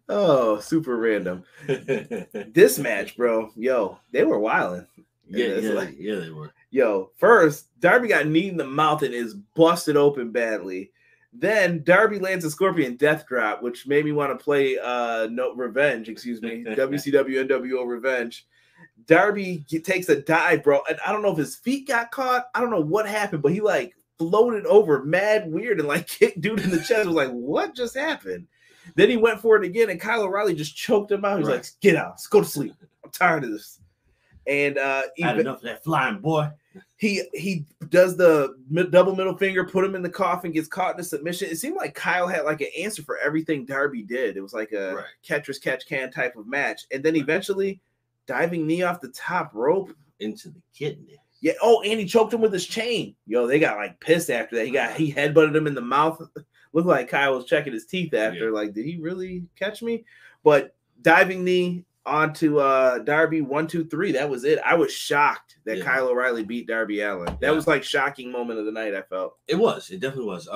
Speaker 2: Oh, super random. This match, bro, yo, they were wilding.
Speaker 4: Yeah, they were.
Speaker 2: Yo, first, Darby got kneed in the mouth and is busted open badly. Then Darby lands a Scorpion Death Drop, which made me want to play WCW NWO Revenge. Darby takes a dive, bro, and I don't know if his feet got caught. I don't know what happened, but he like floated over mad weird and like kicked dude in the chest. I was like, what just happened? Then he went for it again, and Kyle O'Reilly just choked him out. He's like, get out. Let's go to sleep. I'm tired of this. And
Speaker 4: had enough of that flying boy.
Speaker 2: He does the double middle finger, put him in the coffin, gets caught in a submission. It seemed like Kyle had like an answer for everything Darby did. It was like a catcher's catch can type of match. And then eventually diving knee off the top rope
Speaker 4: into the kidney.
Speaker 2: Yeah. Oh, and he choked him with his chain. Yo, they got like pissed after that. He headbutted him in the mouth. Looked like Kyle was checking his teeth after. Yeah. Like, did he really catch me? But diving knee onto Darby, 1, 2, 3. That was it. I was shocked that Kyle O'Reilly beat Darby Allin. That was like shocking moment of the night. I felt
Speaker 4: it was. It definitely was.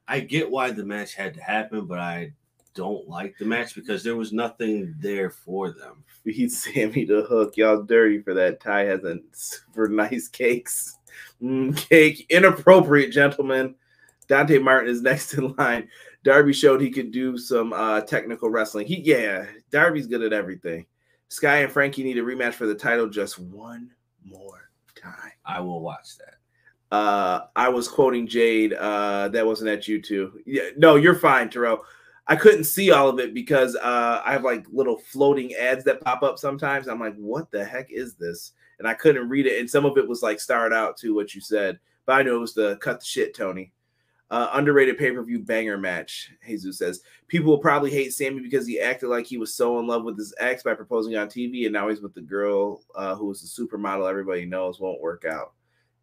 Speaker 4: I get why the match had to happen, but I don't like the match because there was nothing there for them.
Speaker 2: Feed Sammy the hook. Y'all dirty for that. Ty has a super nice cakes. Cake. Inappropriate, gentlemen. Dante Martin is next in line. Darby showed he could do some technical wrestling. Darby's good at everything. Sky and Frankie need a rematch for the title just one more time.
Speaker 4: I will watch that.
Speaker 2: I was quoting Jade. That wasn't at you too. Yeah, no, you're fine, Terrell. I couldn't see all of it because I have like little floating ads that pop up sometimes. I'm like, what the heck is this? And I couldn't read it. And some of it was like starred out to what you said. But I knew it was the cut the shit, Tony. Underrated pay-per-view banger match, Jesus says. People will probably hate Sammy because he acted like he was so in love with his ex by proposing on TV, and now he's with the girl who is the supermodel everybody knows won't work out.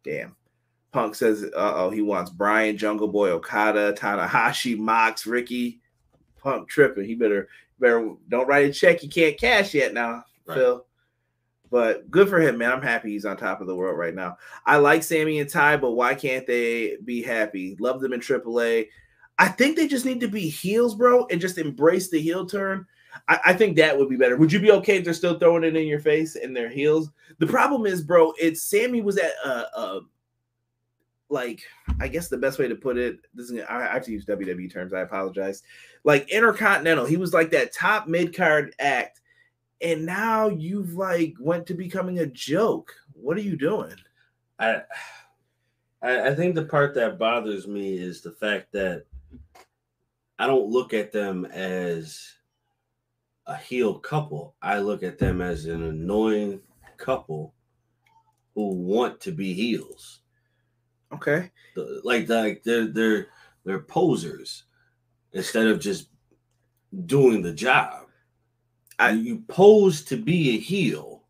Speaker 2: Damn. Punk says, he wants Bryan, Jungle Boy, Okada, Tanahashi, Mox, Ricky. Punk tripping. He better don't write a check you can't cash yet now, Phil. But good for him, man. I'm happy he's on top of the world right now. I like Sammy and Ty, but why can't they be happy? Love them in AAA. I think they just need to be heels, bro, and just embrace the heel turn. I think that would be better. Would you be okay if they're still throwing it in your face and they're heels? The problem is, bro, Sammy was at like, I guess the best way to put it, I have to use WWE terms. I apologize. Like Intercontinental, he was like that top mid-card act. And now you've like went to becoming a joke. What are you doing?
Speaker 4: I think the part that bothers me is the fact that I don't look at them as a heel couple. I look at them as an annoying couple who want to be heels.
Speaker 2: Okay.
Speaker 4: They're posers instead of just doing the job. You pose to be a heel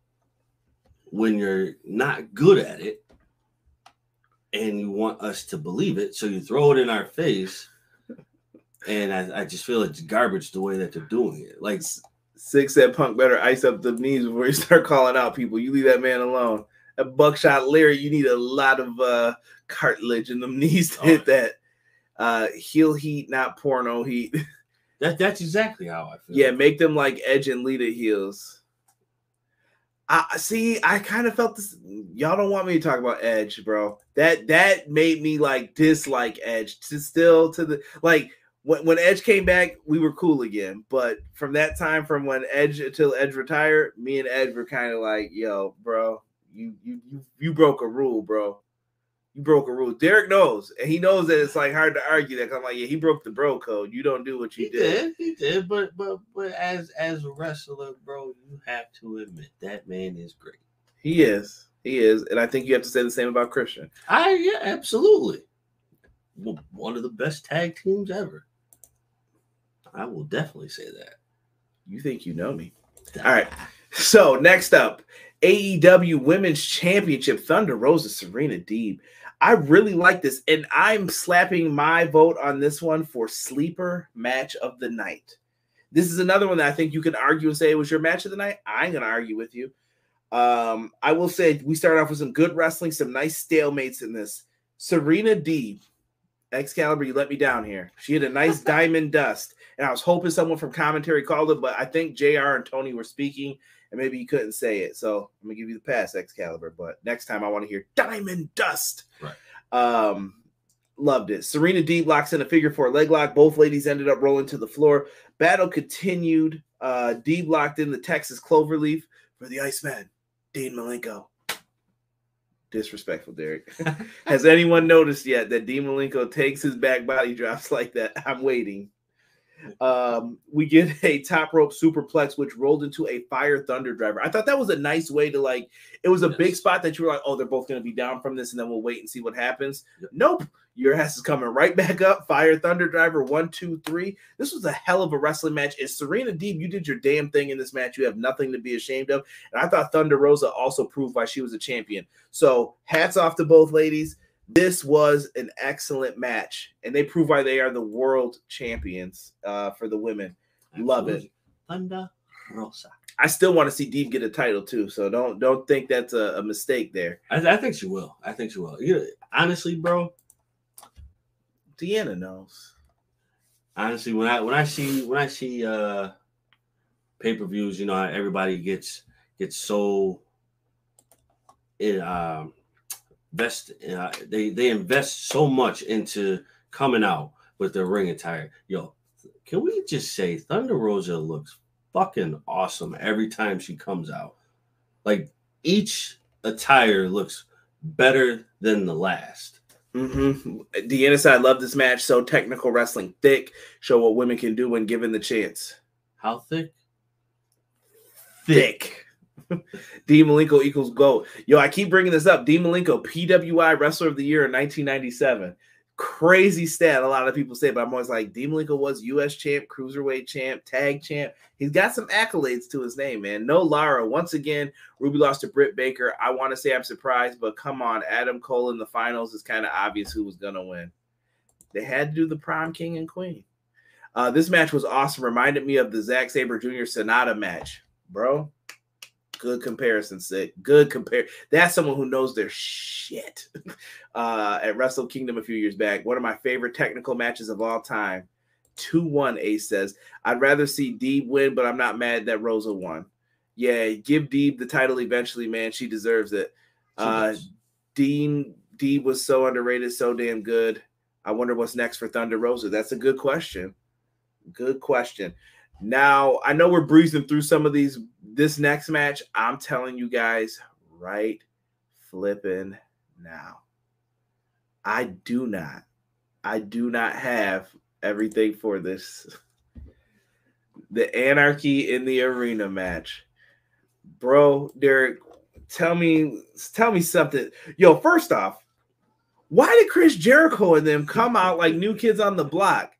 Speaker 4: when you're not good at it and you want us to believe it, so you throw it in our face, and I just feel it's garbage the way that they're doing it. Like
Speaker 2: Six said, Punk better ice up the knees before you start calling out people. You leave that man alone. That Buckshot Larry, you need a lot of cartilage in them knees to hit that. Heel heat, not porno heat.
Speaker 4: That's exactly how I feel.
Speaker 2: Yeah, make them like Edge and Lita heels. I kind of felt this. Y'all don't want me to talk about Edge, bro. That made me like dislike Edge. When Edge came back, we were cool again. But from that time, from when Edge until Edge retired, me and Edge were kind of like, yo, bro, you broke a rule, bro. You broke a rule. Derek knows, and he knows that it's like hard to argue that. I'm like, yeah, he broke the bro code. You don't do what you did.
Speaker 4: He did, but as a wrestler, bro, you have to admit that man is great.
Speaker 2: He is. He is, and I think you have to say the same about Christian.
Speaker 4: Yeah, absolutely. Well, one of the best tag teams ever. I will definitely say that.
Speaker 2: You think you know me. All right. So next up, AEW Women's Championship, Thunder Rosa, Serena Deeb. I really like this, and I'm slapping my vote on this one for sleeper match of the night. This is another one that I think you can argue and say it was your match of the night. I ain't going to argue with you. I will say we started off with some good wrestling, some nice stalemates in this. Serena Deeb, Excalibur, you let me down here. She had a nice diamond dust, and I was hoping someone from commentary called it, but I think JR and Tony were speaking, and maybe you couldn't say it. So I'm going to give you the pass, Excalibur, but next time I want to hear diamond dust.
Speaker 4: Right.
Speaker 2: Loved it. Serena Deeb locks in a figure 4 leg lock. Both ladies ended up rolling to the floor. Battle continued. Deeb locked in the Texas Cloverleaf for the Iceman, Dean Malenko. Disrespectful, Derek. Has anyone noticed yet that Dean Malenko takes his back body drops like that? I'm waiting. We get a top rope superplex, which rolled into a fire thunder driver. I thought that was a nice way to, like, it was a big spot that you were like, oh, they're both going to be down from this, and then we'll wait and see what happens. Yep. Nope. Your ass is coming right back up. Fire thunder driver, 1, 2, 3. This was a hell of a wrestling match. And Serena Deeb, you did your damn thing in this match. You have nothing to be ashamed of. And I thought Thunder Rosa also proved why she was a champion. So hats off to both ladies. This was an excellent match, and they prove why they are the world champions for the women. Absolutely. Love it.
Speaker 4: Thunder Rosa.
Speaker 2: I still want to see Deeb get a title too, so don't think that's a mistake there.
Speaker 4: I think she will. I think she will. Honestly, bro,
Speaker 2: Deanna knows.
Speaker 4: Honestly, when I see pay-per-views, everybody gets so they invest so much into coming out with their ring attire. Yo, can we just say Thunder Rosa looks fucking awesome every time she comes out? Like, each attire looks better than the last.
Speaker 2: Deanna said, I love this match. So technical wrestling, thick. Show what women can do when given the chance.
Speaker 4: How thick?
Speaker 2: Thick. Dean Malenko equals GOAT. Yo, I keep bringing this up. Dean Malenko, PWI Wrestler of the Year in 1997. Crazy stat, a lot of people say, but I'm always like, Dean Malenko was U.S. champ, cruiserweight champ, tag champ. He's got some accolades to his name, man. No Lara. Once again, Ruby lost to Britt Baker. I want to say I'm surprised, but come on, Adam Cole in the finals is kind of obvious who was going to win. They had to do the prom king and queen. This match was awesome. Reminded me of the Zack Sabre Jr. Sonata match, bro. Good comparison, Sick. Good compare. That's someone who knows their shit. At Wrestle Kingdom a few years back, one of my favorite technical matches of all time. 2-1, Ace says. I'd rather see Deeb win, but I'm not mad that Rosa won. Yeah, give Deeb the title eventually, man. She deserves it. Deeb was so underrated, so damn good. I wonder what's next for Thunder Rosa. That's a good question. Good question. Now, I know we're breezing through some of these. This next match, I'm telling you guys right flipping now. I do not have everything for this. The Anarchy in the Arena match. Bro, Derek, tell me something. Yo, first off, why did Chris Jericho and them come out like new kids on the block?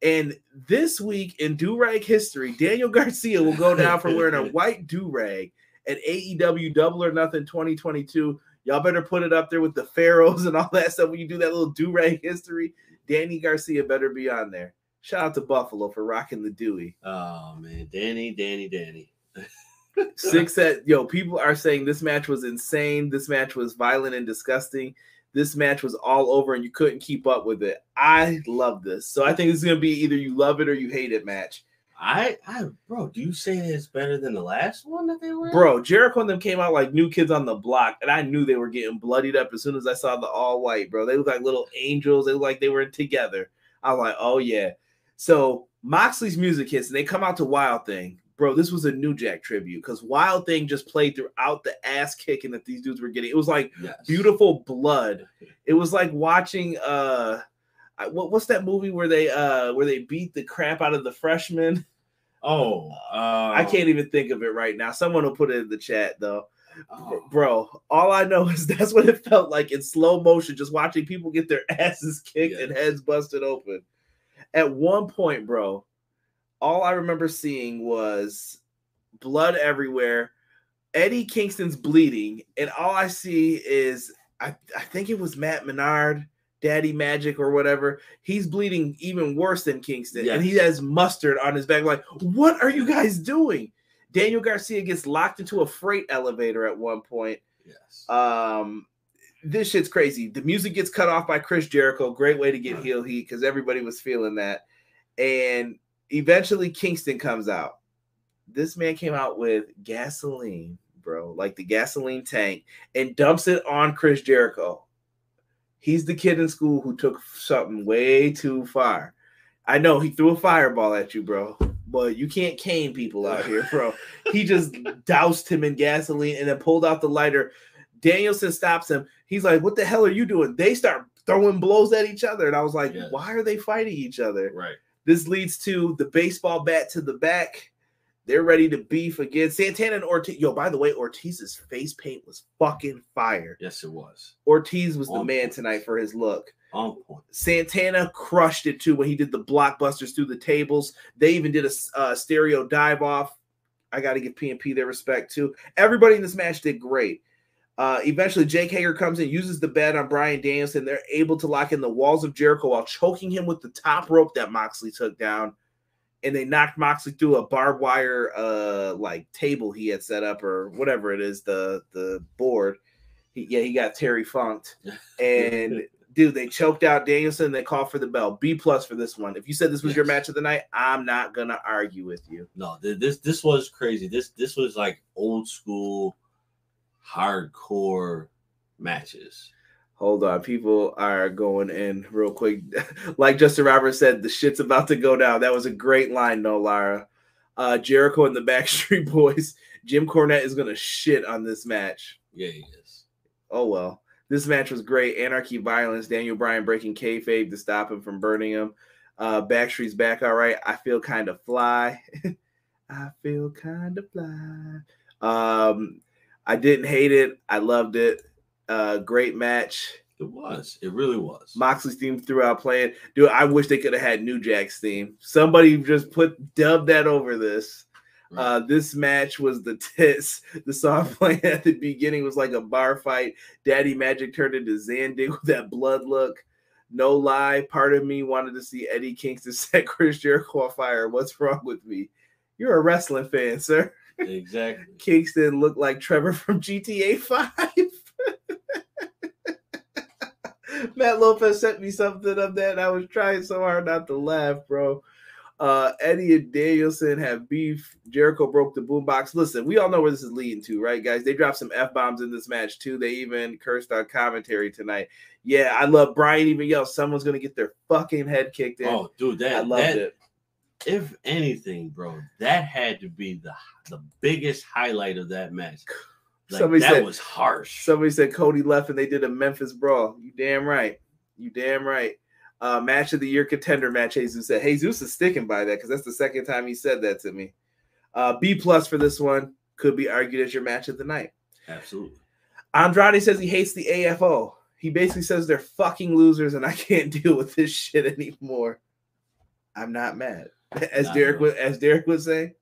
Speaker 2: And this week in do-rag history, Daniel Garcia will go down for wearing a white do-rag at AEW Double or Nothing 2022. Y'all better put it up there with the Pharaohs and all that stuff. When you do that little do-rag history, Danny Garcia better be on there. Shout out to Buffalo for rocking the Dewey.
Speaker 4: Oh, man. Danny.
Speaker 2: Yo, people are saying this match was insane. This match was violent and disgusting. This match was all over and you couldn't keep up with it. I love this. So I think it's going to be either you love it or you hate it match.
Speaker 4: Bro, do you say it's better than the last one that they were in?
Speaker 2: Bro, Jericho and them came out like new kids on the block, and I knew they were getting bloodied up as soon as I saw the all white, bro. They look like little angels. They look like they were together. I was like, oh, yeah. So Moxley's music hits, and they come out to Wild Thing. Bro, this was a New Jack tribute because Wild Thing just played throughout the ass kicking that these dudes were getting. It was like beautiful blood. It was like watching what's that movie where they beat the crap out of the freshmen?
Speaker 4: Oh,
Speaker 2: I can't even think of it right now. Someone will put it in the chat though. Bro, all I know is that's what it felt like in slow motion, just watching people get their asses kicked and heads busted open. At one point, bro, all I remember seeing was blood everywhere. Eddie Kingston's bleeding, and all I see is I think it was Matt Menard, Daddy Magic or whatever. He's bleeding even worse than Kingston, and he has mustard on his back. Like, what are you guys doing? Daniel Garcia gets locked into a freight elevator at one point.
Speaker 4: Yes.
Speaker 2: This shit's crazy. The music gets cut off by Chris Jericho. Great way to get heel heat because everybody was feeling that. And eventually Kingston comes out. This man came out with gasoline, bro, like the gasoline tank, and dumps it on Chris Jericho. He's the kid in school who took something way too far. I know he threw a fireball at you, bro, but you can't cane people out here, bro. He just doused him in gasoline and then pulled out the lighter. Danielson stops him. He's like, what the hell are you doing? They start throwing blows at each other. And I was like, why are they fighting each other?
Speaker 4: Right.
Speaker 2: This leads to the baseball bat to the back. They're ready to beef again. Santana and Ortiz. Yo, by the way, Ortiz's face paint was fucking fire.
Speaker 4: Yes, it was.
Speaker 2: Ortiz was the man tonight for his look.
Speaker 4: On point.
Speaker 2: Santana crushed it too when he did the blockbusters through the tables. They even did a stereo dive off. I got to give P&P their respect too. Everybody in this match did great. Eventually, Jake Hager comes in, uses the bed on Bryan Danielson. They're able to lock in the walls of Jericho while choking him with the top rope that Moxley took down. And they knocked Moxley through a barbed wire like table he had set up or whatever it is, the board. He got Terry funked. And dude, they choked out Danielson. They called for the bell. B+ for this one. If you said this was your match of the night, I'm not gonna argue with you.
Speaker 4: No, this was crazy. This was like old school hardcore matches.
Speaker 2: Hold on, people are going in real quick. Like Justin Roberts said, the shit's about to go down. That was a great line, no, Lara. Jericho and the Backstreet Boys. Jim Cornette is gonna shit on this match.
Speaker 4: Yeah, he is.
Speaker 2: Oh well. This match was great. Anarchy violence. Daniel Bryan breaking kayfabe to stop him from burning him. Backstreet's back all right. I feel kind of fly. I feel kind of fly. I didn't hate it. I loved it. Great match.
Speaker 4: It was. It really was.
Speaker 2: Moxley's theme throughout playing. Dude, I wish they could have had New Jack's theme. Somebody just dubbed that over this. Right. This match was the tits. The song playing at the beginning was like a bar fight. Daddy Magic turned into Zandig with that blood look. No lie, part of me wanted to see Eddie Kingston set Chris Jericho on fire. What's wrong with me? You're a wrestling fan, sir.
Speaker 4: Exactly.
Speaker 2: Kingston looked like Trevor from GTA 5. Matt Lopez sent me something of that, and I was trying so hard not to laugh, bro. Eddie and Danielson have beef. Jericho broke the boombox. Listen, we all know where this is leading to, right, guys? They dropped some F-bombs in this match, too. They even cursed on commentary tonight. Yeah, I love Bryan even yelled, someone's going to get their fucking head kicked in.
Speaker 4: Oh, dude,
Speaker 2: I loved it.
Speaker 4: If anything, bro, that had to be the biggest highlight of that match. Like, that was harsh.
Speaker 2: Somebody said Cody left and they did a Memphis brawl. You damn right. You damn right. Match of the year contender match, Jesus said. Jesus is sticking by that because that's the second time he said that to me. B+ for this one. Could be argued as your match of the night.
Speaker 4: Absolutely.
Speaker 2: Andrade says he hates the AFO. He basically says they're fucking losers and I can't deal with this shit anymore. I'm not mad. As Derek would say,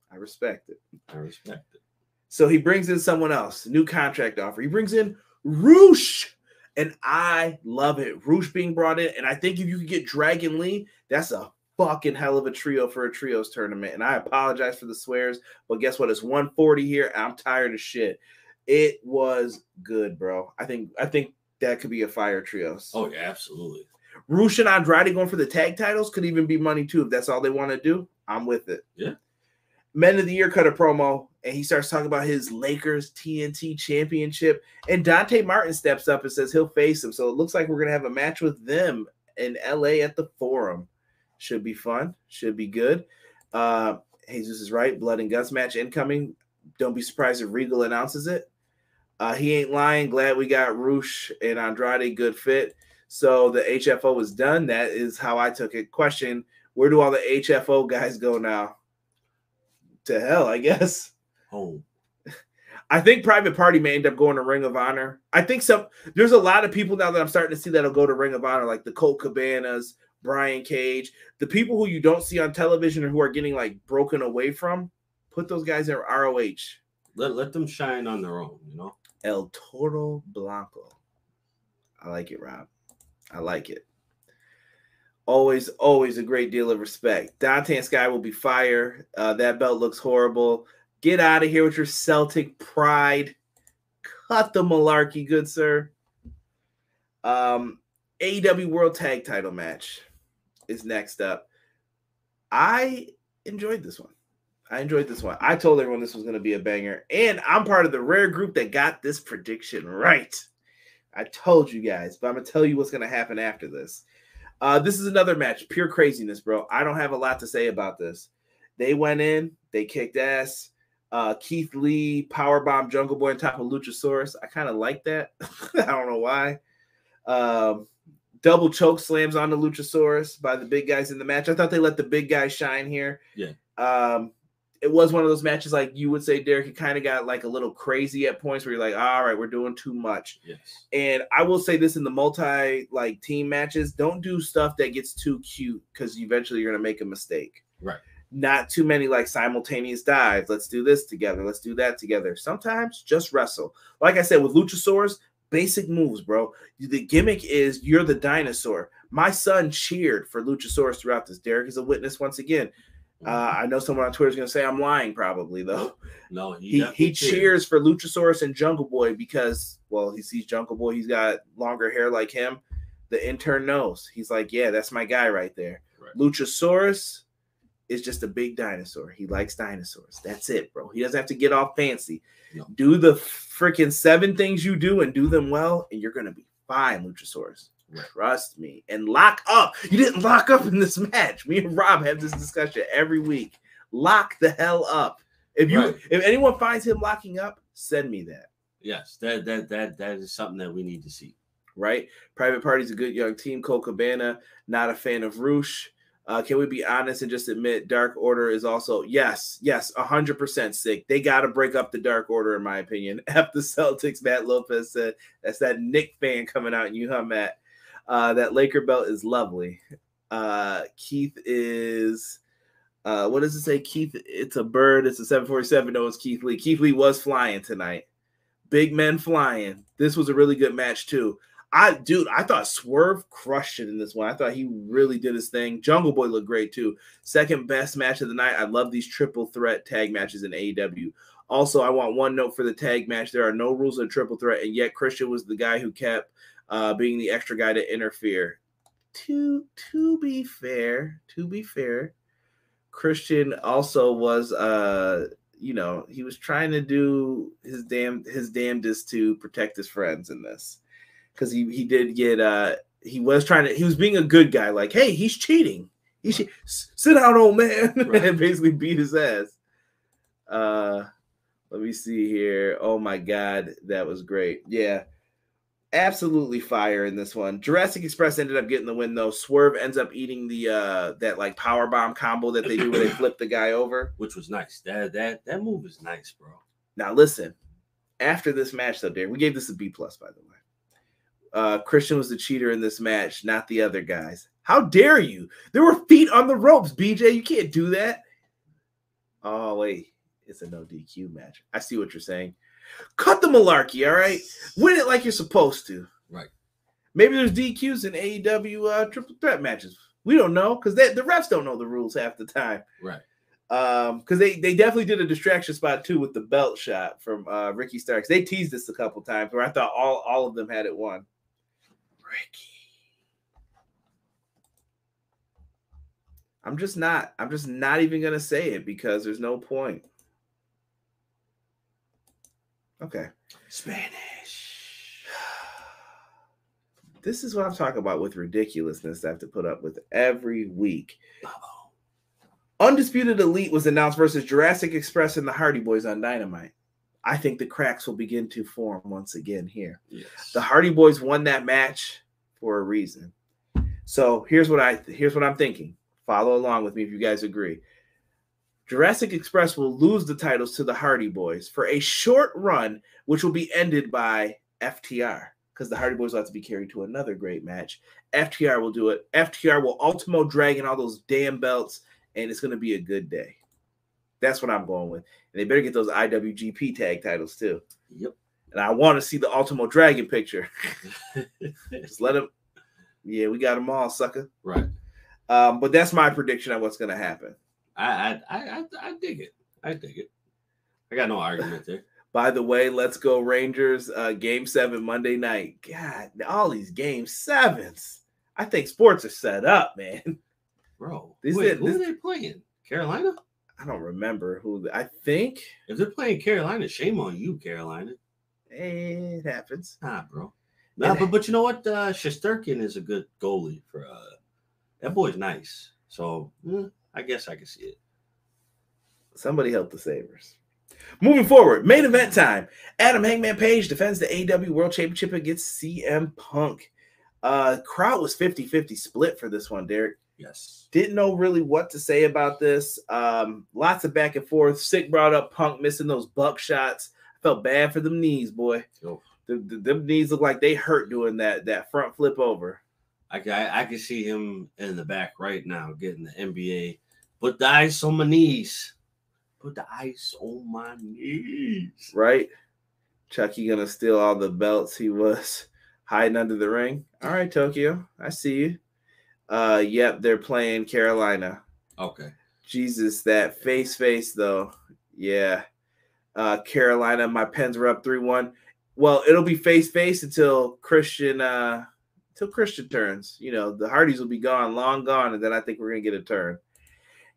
Speaker 2: I respect it.
Speaker 4: I respect it.
Speaker 2: So he brings in someone else, new contract offer. He brings in Roosh, and I love it. Roosh being brought in, and I think if you could get Dragon Lee, that's a fucking hell of a trio for a trios tournament. And I apologize for the swears, but guess what? It's 140 here. And I'm tired of shit. It was good, bro. I think that could be a fire trios.
Speaker 4: Oh yeah, absolutely.
Speaker 2: Roosh and Andrade going for the tag titles could even be money too. If that's all they want to do, I'm with it.
Speaker 4: Yeah.
Speaker 2: Men of the Year cut a promo, and he starts talking about his Lakers TNT championship. And Dante Martin steps up and says he'll face him. So it looks like we're going to have a match with them in LA at the Forum. Should be fun. Should be good. Jesus is right. Blood and Guts match incoming. Don't be surprised if Regal announces it. He ain't lying. Glad we got Roosh and Andrade. Good fit. So the HFO is done. That is how I took it. Question, where do all the HFO guys go now? To hell, I guess.
Speaker 4: Oh.
Speaker 2: I think Private Party may end up going to Ring of Honor. I think there's a lot of people now that I'm starting to see that'll go to Ring of Honor, like the Colt Cabanas, Brian Cage, the people who you don't see on television or who are getting like broken away from. Put those guys in ROH.
Speaker 4: Let them shine on their own, you know.
Speaker 2: El Toro Blanco. I like it, Rob. I like it. Always a great deal of respect. Dante and Sky will be fire. That belt looks horrible. Get out of here with your Celtic pride. Cut the malarkey, good sir. AEW World Tag Title match is next up. I enjoyed this one. I told everyone this was going to be a banger. And I'm part of the rare group that got this prediction right. I told you guys, but I'm going to tell you what's going to happen after this. This is another match. Pure craziness, bro. I don't have a lot to say about this. They went in. They kicked ass. Keith Lee, powerbomb Jungle Boy on top of Luchasaurus. I kind of like that. I don't know why. Double choke slams on the Luchasaurus by the big guys in the match. I thought they let the big guys shine here.
Speaker 4: Yeah.
Speaker 2: It was one of those matches, like you would say, Derek, it kind of got like a little crazy at points where you're like, all right, we're doing too much.
Speaker 4: Yes.
Speaker 2: And I will say this in the like team matches, don't do stuff that gets too cute because eventually you're going to make a mistake.
Speaker 4: Right.
Speaker 2: Not too many like simultaneous dives. Let's do this together. Let's do that together. Sometimes just wrestle. Like I said, with Luchasaurus, basic moves, bro. The gimmick is you're the dinosaur. My son cheered for Luchasaurus throughout this. Derek is a witness once again. I know someone on Twitter is going to say I'm lying, probably, though.
Speaker 4: No,
Speaker 2: he cheers for Luchasaurus and Jungle Boy because, well, he sees Jungle Boy. He's got longer hair like him. The intern knows. He's like, yeah, that's my guy right there. Right. Luchasaurus is just a big dinosaur. He likes dinosaurs. That's it, bro. He doesn't have to get all fancy. No. Do the freaking 7 things you do and do them well, and you're going to be fine, Luchasaurus. Right. Trust me. And lock up. You didn't lock up in this match. Me and Rob have this discussion every week. Lock the hell up. If anyone finds him locking up, send me that.
Speaker 4: Yes, that is something that we need to see.
Speaker 2: Right? Private Party's a good young team. Cole Cabana, not a fan of Roosh. Can we be honest and just admit Dark Order is also, yes, 100% sick. They got to break up the Dark Order, in my opinion. F the Celtics, Matt Lopez said. That's that Knick fan coming out in you, huh, Matt? That Laker belt is lovely. Keith is, what does it say? Keith, it's a bird. It's a 747. No, it's Keith Lee. Keith Lee was flying tonight. Big men flying. This was a really good match, too. I thought Swerve crushed it in this one. I thought he really did his thing. Jungle Boy looked great, too. Second best match of the night. I love these triple threat tag matches in AEW. Also, I want one note for the tag match. There are no rules in triple threat, and yet Christian was the guy who kept being the extra guy to interfere. To be fair, Christian also was he was trying to do his damnedest to protect his friends in this. Because he did get he was being a good guy, like, hey, he's cheating. Sit down, old man, right. And basically beat his ass. Let me see here. Oh my God, that was great. Yeah. Absolutely fire in this one. Jurassic Express ended up getting the win, though. Swerve ends up eating the that like power bomb combo that they do where they flip the guy over,
Speaker 4: which was nice. That move is nice, bro.
Speaker 2: Now listen, after this match, though, Darren, we gave this a B+, by the way. Christian was the cheater in this match, not the other guys. How dare you? There were feet on the ropes, BJ. You can't do that. Oh wait, it's a no DQ match. I see what you're saying. Cut the malarkey, all right? Win it like you're supposed to.
Speaker 4: Right.
Speaker 2: Maybe there's DQs in AEW triple threat matches. We don't know because the refs don't know the rules half the time.
Speaker 4: Right.
Speaker 2: Because they definitely did a distraction spot, too, with the belt shot from Ricky Starks. They teased this a couple times where I thought all of them had it won. Ricky. I'm just not even going to say it because there's no point. Okay. Spanish. This is what I'm talking about with ridiculousness I have to put up with every week. Uh-oh. Undisputed Elite was announced versus Jurassic Express and the Hardy Boys on Dynamite. I think the cracks will begin to form once again here. Yes. The Hardy Boys won that match for a reason. So here's what I'm thinking. Follow along with me if you guys agree. Jurassic Express will lose the titles to the Hardy Boys for a short run, which will be ended by FTR, because the Hardy Boys will have to be carried to another great match. FTR will do it. FTR will Ultimo Dragon all those damn belts, and it's going to be a good day. That's what I'm going with. And they better get those IWGP tag titles, too.
Speaker 4: Yep.
Speaker 2: And I want to see the Ultimo Dragon picture. Just let them. Yeah, we got them all, sucker.
Speaker 4: Right.
Speaker 2: But that's my prediction on what's going to happen.
Speaker 4: I dig it. I dig it. I got no argument there.
Speaker 2: By the way, let's go Rangers. Game 7 Monday night. God, all these game 7s. I think sports are set up, man.
Speaker 4: Bro, who are they playing? Carolina?
Speaker 2: I don't remember who. I think
Speaker 4: if they're playing Carolina, shame on you, Carolina.
Speaker 2: It happens.
Speaker 4: Nah, bro. Nah, but you know what? Shesterkin is a good goalie for that boy's nice. So I guess I can see it.
Speaker 2: Somebody help the Sabres. Moving forward, main event time. Adam Hangman Page defends the AEW World Championship against CM Punk. Crowd was 50-50 split for this one, Derek.
Speaker 4: Yes. Didn't
Speaker 2: know really what to say about this. Lots of back and forth. Sick brought up Punk missing those buck shots. I felt bad for them knees, boy. Oh. Them knees look like they hurt doing that front flip over.
Speaker 4: I can see him in the back right now getting the NBA. Put the ice on my knees. Put the ice on my knees.
Speaker 2: Right? Chucky gonna steal all the belts he was hiding under the ring. All right, Tokyo. I see you. Yep, they're playing Carolina.
Speaker 4: Okay.
Speaker 2: Jesus, that face though. Yeah. Carolina, my Pens were up 3-1. Well, it'll be face until Christian turns. You know, the Hardys will be gone, long gone, and then I think we're gonna get a turn.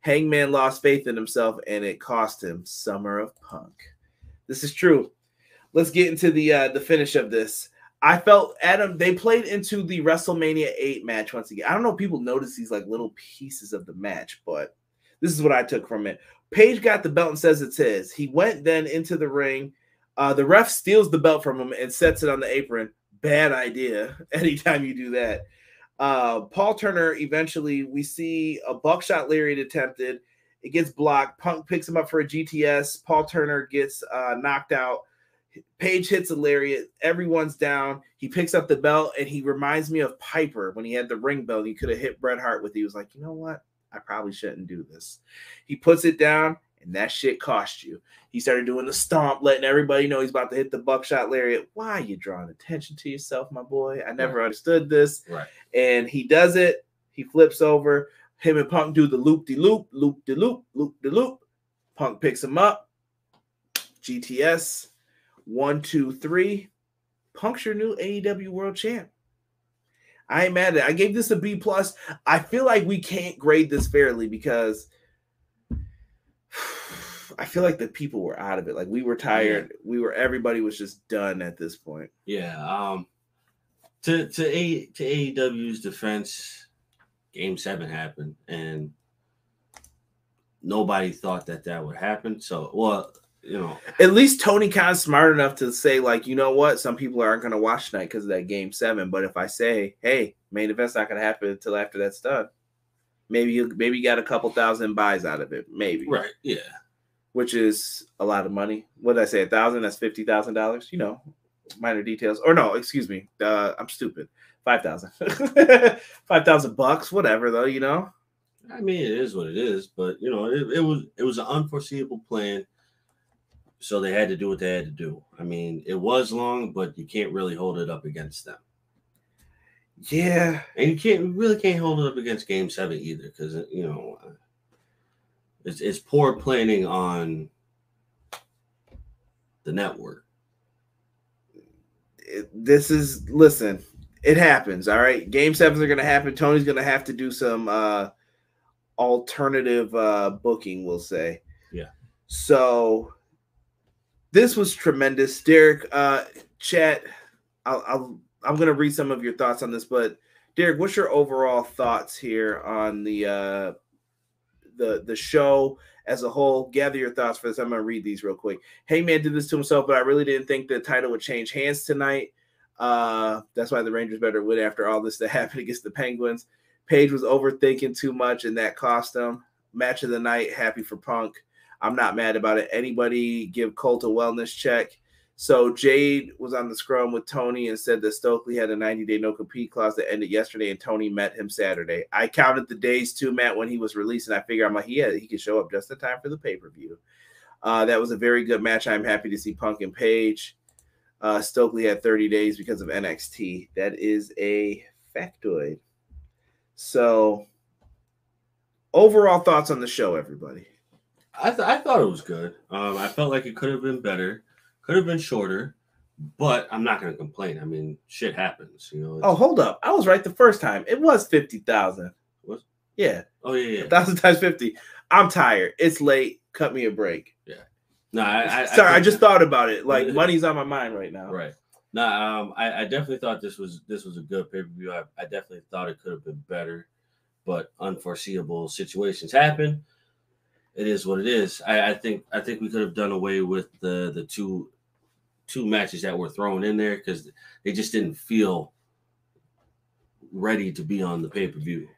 Speaker 2: Hangman lost faith in himself, and it cost him Summer of Punk. This is true. Let's get into the finish of this. I felt, Adam, they played into the WrestleMania 8 match once again. I don't know if people notice these like little pieces of the match, but this is what I took from it. Page got the belt and says it's his. He went then into the ring. The ref steals the belt from him and sets it on the apron. Bad idea. Anytime you do that. Paul Turner, eventually, we see a buckshot lariat attempted. It gets blocked. Punk picks him up for a GTS. Paul Turner gets knocked out. Page hits a lariat. Everyone's down. He picks up the belt, and he reminds me of Piper when he had the ring belt. He could have hit Bret Hart with it. He was like, you know what? I probably shouldn't do this. He puts it down, and that shit cost you. He started doing the stomp, letting everybody know he's about to hit the buckshot lariat. Why are you drawing attention to yourself, my boy? I never understood this.
Speaker 4: Right.
Speaker 2: And he does it. He flips over. Him and Punk do the loop-de-loop, loop-de-loop, loop-de-loop. Punk picks him up. GTS. 1, 2, 3. Punk's your new AEW World Champ. I ain't mad at it. I gave this a B+. I feel like we can't grade this fairly because I feel like the people were out of it. Like we were tired. Everybody was just done at this point.
Speaker 4: Yeah. To AEW's defense, Game 7 happened, and nobody thought that would happen. So, well, you know,
Speaker 2: at least Tony Khan's smart enough to say, like, you know what, some people aren't going to watch tonight because of that Game 7. But if I say, hey, main event's not going to happen until after that's done, maybe you got a couple thousand buys out of it, maybe.
Speaker 4: Right? Yeah.
Speaker 2: Which is a lot of money. What did I say? 1,000? That's $50,000. You know, minor details. Or no, excuse me. I'm stupid. 5,000. $5,000, whatever. Though, you know.
Speaker 4: I mean, it is what it is. But you know, it was an unforeseeable plan. So they had to do what they had to do. I mean, it was long, but you can't really hold it up against them.
Speaker 2: Yeah,
Speaker 4: and you really can't hold it up against Game 7 either, because you know it's poor planning on the network.
Speaker 2: Listen, it happens. All right, Game 7s are going to happen. Tony's going to have to do some alternative booking, we'll say.
Speaker 4: Yeah.
Speaker 2: So. This was tremendous, Derek. Chat, I'm going to read some of your thoughts on this, but Derek, what's your overall thoughts here on the show as a whole? Gather your thoughts for this. I'm going to read these real quick. Hangman did this to himself, but I really didn't think the title would change hands tonight. That's why the Rangers better win after all this that happened against the Penguins. Page was overthinking too much, and that cost him. match of the night. Happy for Punk. I'm not mad about it. Anybody give Colt a wellness check? So Jade was on the scrum with Tony and said that Stokely had a 90-day no-compete clause that ended yesterday, and Tony met him Saturday. I counted the days too, Matt, when he was released, and I figured I'm like, he could show up just in time for the pay-per-view. That was a very good match. I'm happy to see Punk and Paige. Stokely had 30 days because of NXT. That is a factoid. So, overall thoughts on the show, everybody?
Speaker 4: I thought it was good. I felt like it could have been better. Could have been shorter, but I'm not going to complain. I mean, shit happens, you know.
Speaker 2: Oh, hold up. I was right the first time. It was 50,000.
Speaker 4: What?
Speaker 2: Yeah.
Speaker 4: Oh, yeah.
Speaker 2: 1,000 times 50. I'm tired. It's late. Cut me a break.
Speaker 4: Yeah. No,
Speaker 2: I just thought about it. Like, money's on my mind right now.
Speaker 4: Right. No, I definitely thought this was a good pay-per-view. I definitely thought it could have been better, but unforeseeable situations happen. It is what it is. I think we could have done away with the two matches that were thrown in there because they just didn't feel ready to be on the pay-per-view.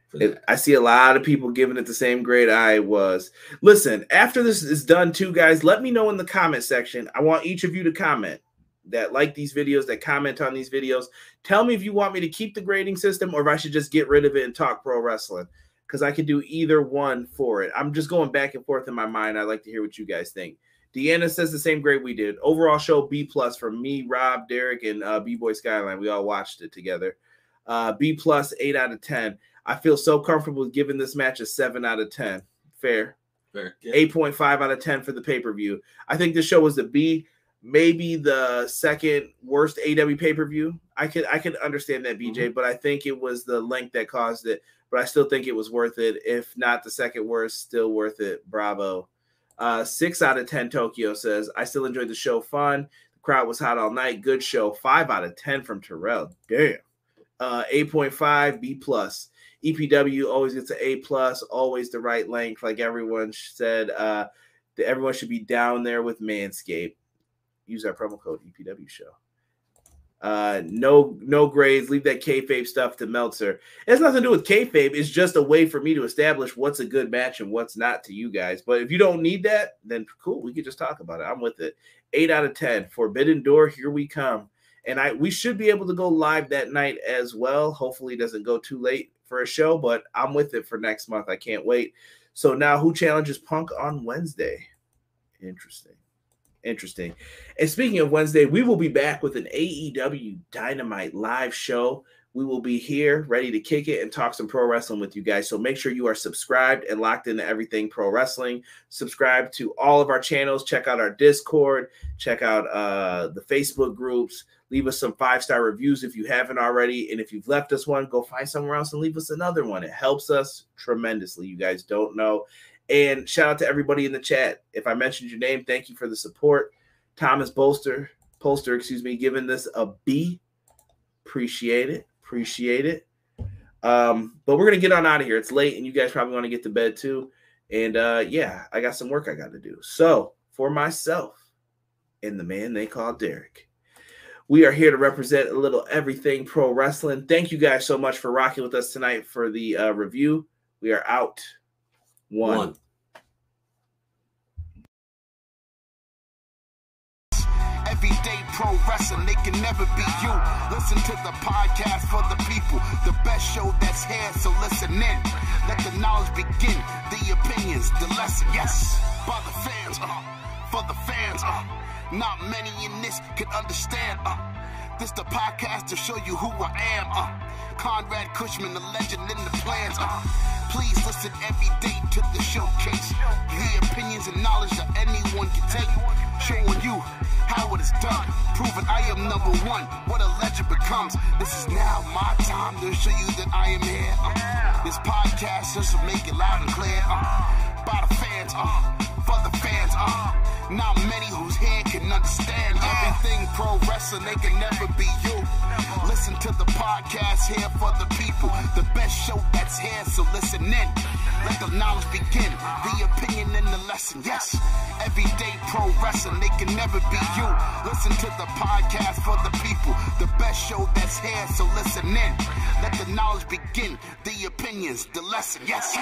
Speaker 2: I see a lot of people giving it the same grade I was. Listen, after this is done too, guys, let me know in the comment section. I want each of you to comment that like these videos, that comment on these videos. Tell me if you want me to keep the grading system or if I should just get rid of it and talk pro wrestling, because I could do either one for it. I'm just going back and forth in my mind. I'd like to hear what you guys think. Deanna says the same grade we did. Overall show B+ for me, Rob, Derek, and B-Boy Skyline. We all watched it together. B+, 8 out of 10. I feel so comfortable with giving this match a 7 out of 10. Fair.
Speaker 4: Yeah.
Speaker 2: 8.5 out of 10 for the pay-per-view. I think this show was the B, maybe the second worst AEW pay-per-view. I could understand that, BJ, but I think it was the length that caused it. But I still think it was worth it. If not the second worst, still worth it. Bravo. 6 out of 10, Tokyo says, I still enjoyed the show. Fun. The crowd was hot all night. Good show. 5 out of 10 from Terrell. Damn. 8.5, B+. EPW always gets an A+, always the right length. Like everyone said, that everyone should be down there with Manscaped. Use our promo code EPW show. No grades. Leave that kayfabe stuff to Meltzer. It has nothing to do with kayfabe. It's just a way for me to establish what's a good match and what's not to you guys. But if you don't need that, then cool. We could just talk about it. I'm with it. 8 out of 10. Forbidden Door, here we come. And we should be able to go live that night as well. Hopefully it doesn't go too late for a show, but I'm with it for next month. I can't wait. So now who challenges Punk on Wednesday? Interesting. And speaking of Wednesday, we will be back with an AEW Dynamite live show. We will be here ready to kick it and talk some pro wrestling with you guys. So make sure you are subscribed and locked into everything pro wrestling. Subscribe to all of our channels. Check out our Discord. Check out the Facebook groups. Leave us some 5-star reviews if you haven't already. And if you've left us one, go find somewhere else and leave us another one. It helps us tremendously. You guys don't know. And shout out to everybody in the chat. If I mentioned your name, thank you for the support. Thomas Polster, giving this a B. Appreciate it. But we're going to get on out of here. It's late, and you guys probably want to get to bed too. And, yeah, I got some work I got to do. So, for myself and the man they call Derek, we are here to represent a little everything pro wrestling. Thank you guys so much for rocking with us tonight for the review. We are out. One.
Speaker 3: Everyday pro wrestling, they can never be you. Listen to the podcast for the people, the best show that's here, so listen in. Let the knowledge begin, the opinions, the lesson, yes. By the fans, for the fans, not many in this can understand, this the podcast to show you who I am, Conrad Cushman, the legend in the plans, please listen every day to the showcase, the opinions and knowledge that anyone can take, showing you how it is done, proving I am number one, what a legend becomes. This is now my time to show you that I am here. This podcast just to make it loud and clear. By the fans, for the fans, not many who's here can understand everything pro wrestling, they can never be you. Listen to the podcast here for the people, the best show that's here, so listen in. Let the knowledge begin, the opinion and the lesson, yes. Everyday pro wrestling, they can never be you. Listen to the podcast for the people, the best show that's here, so listen in. Let the knowledge begin, the opinions, the lesson, yes.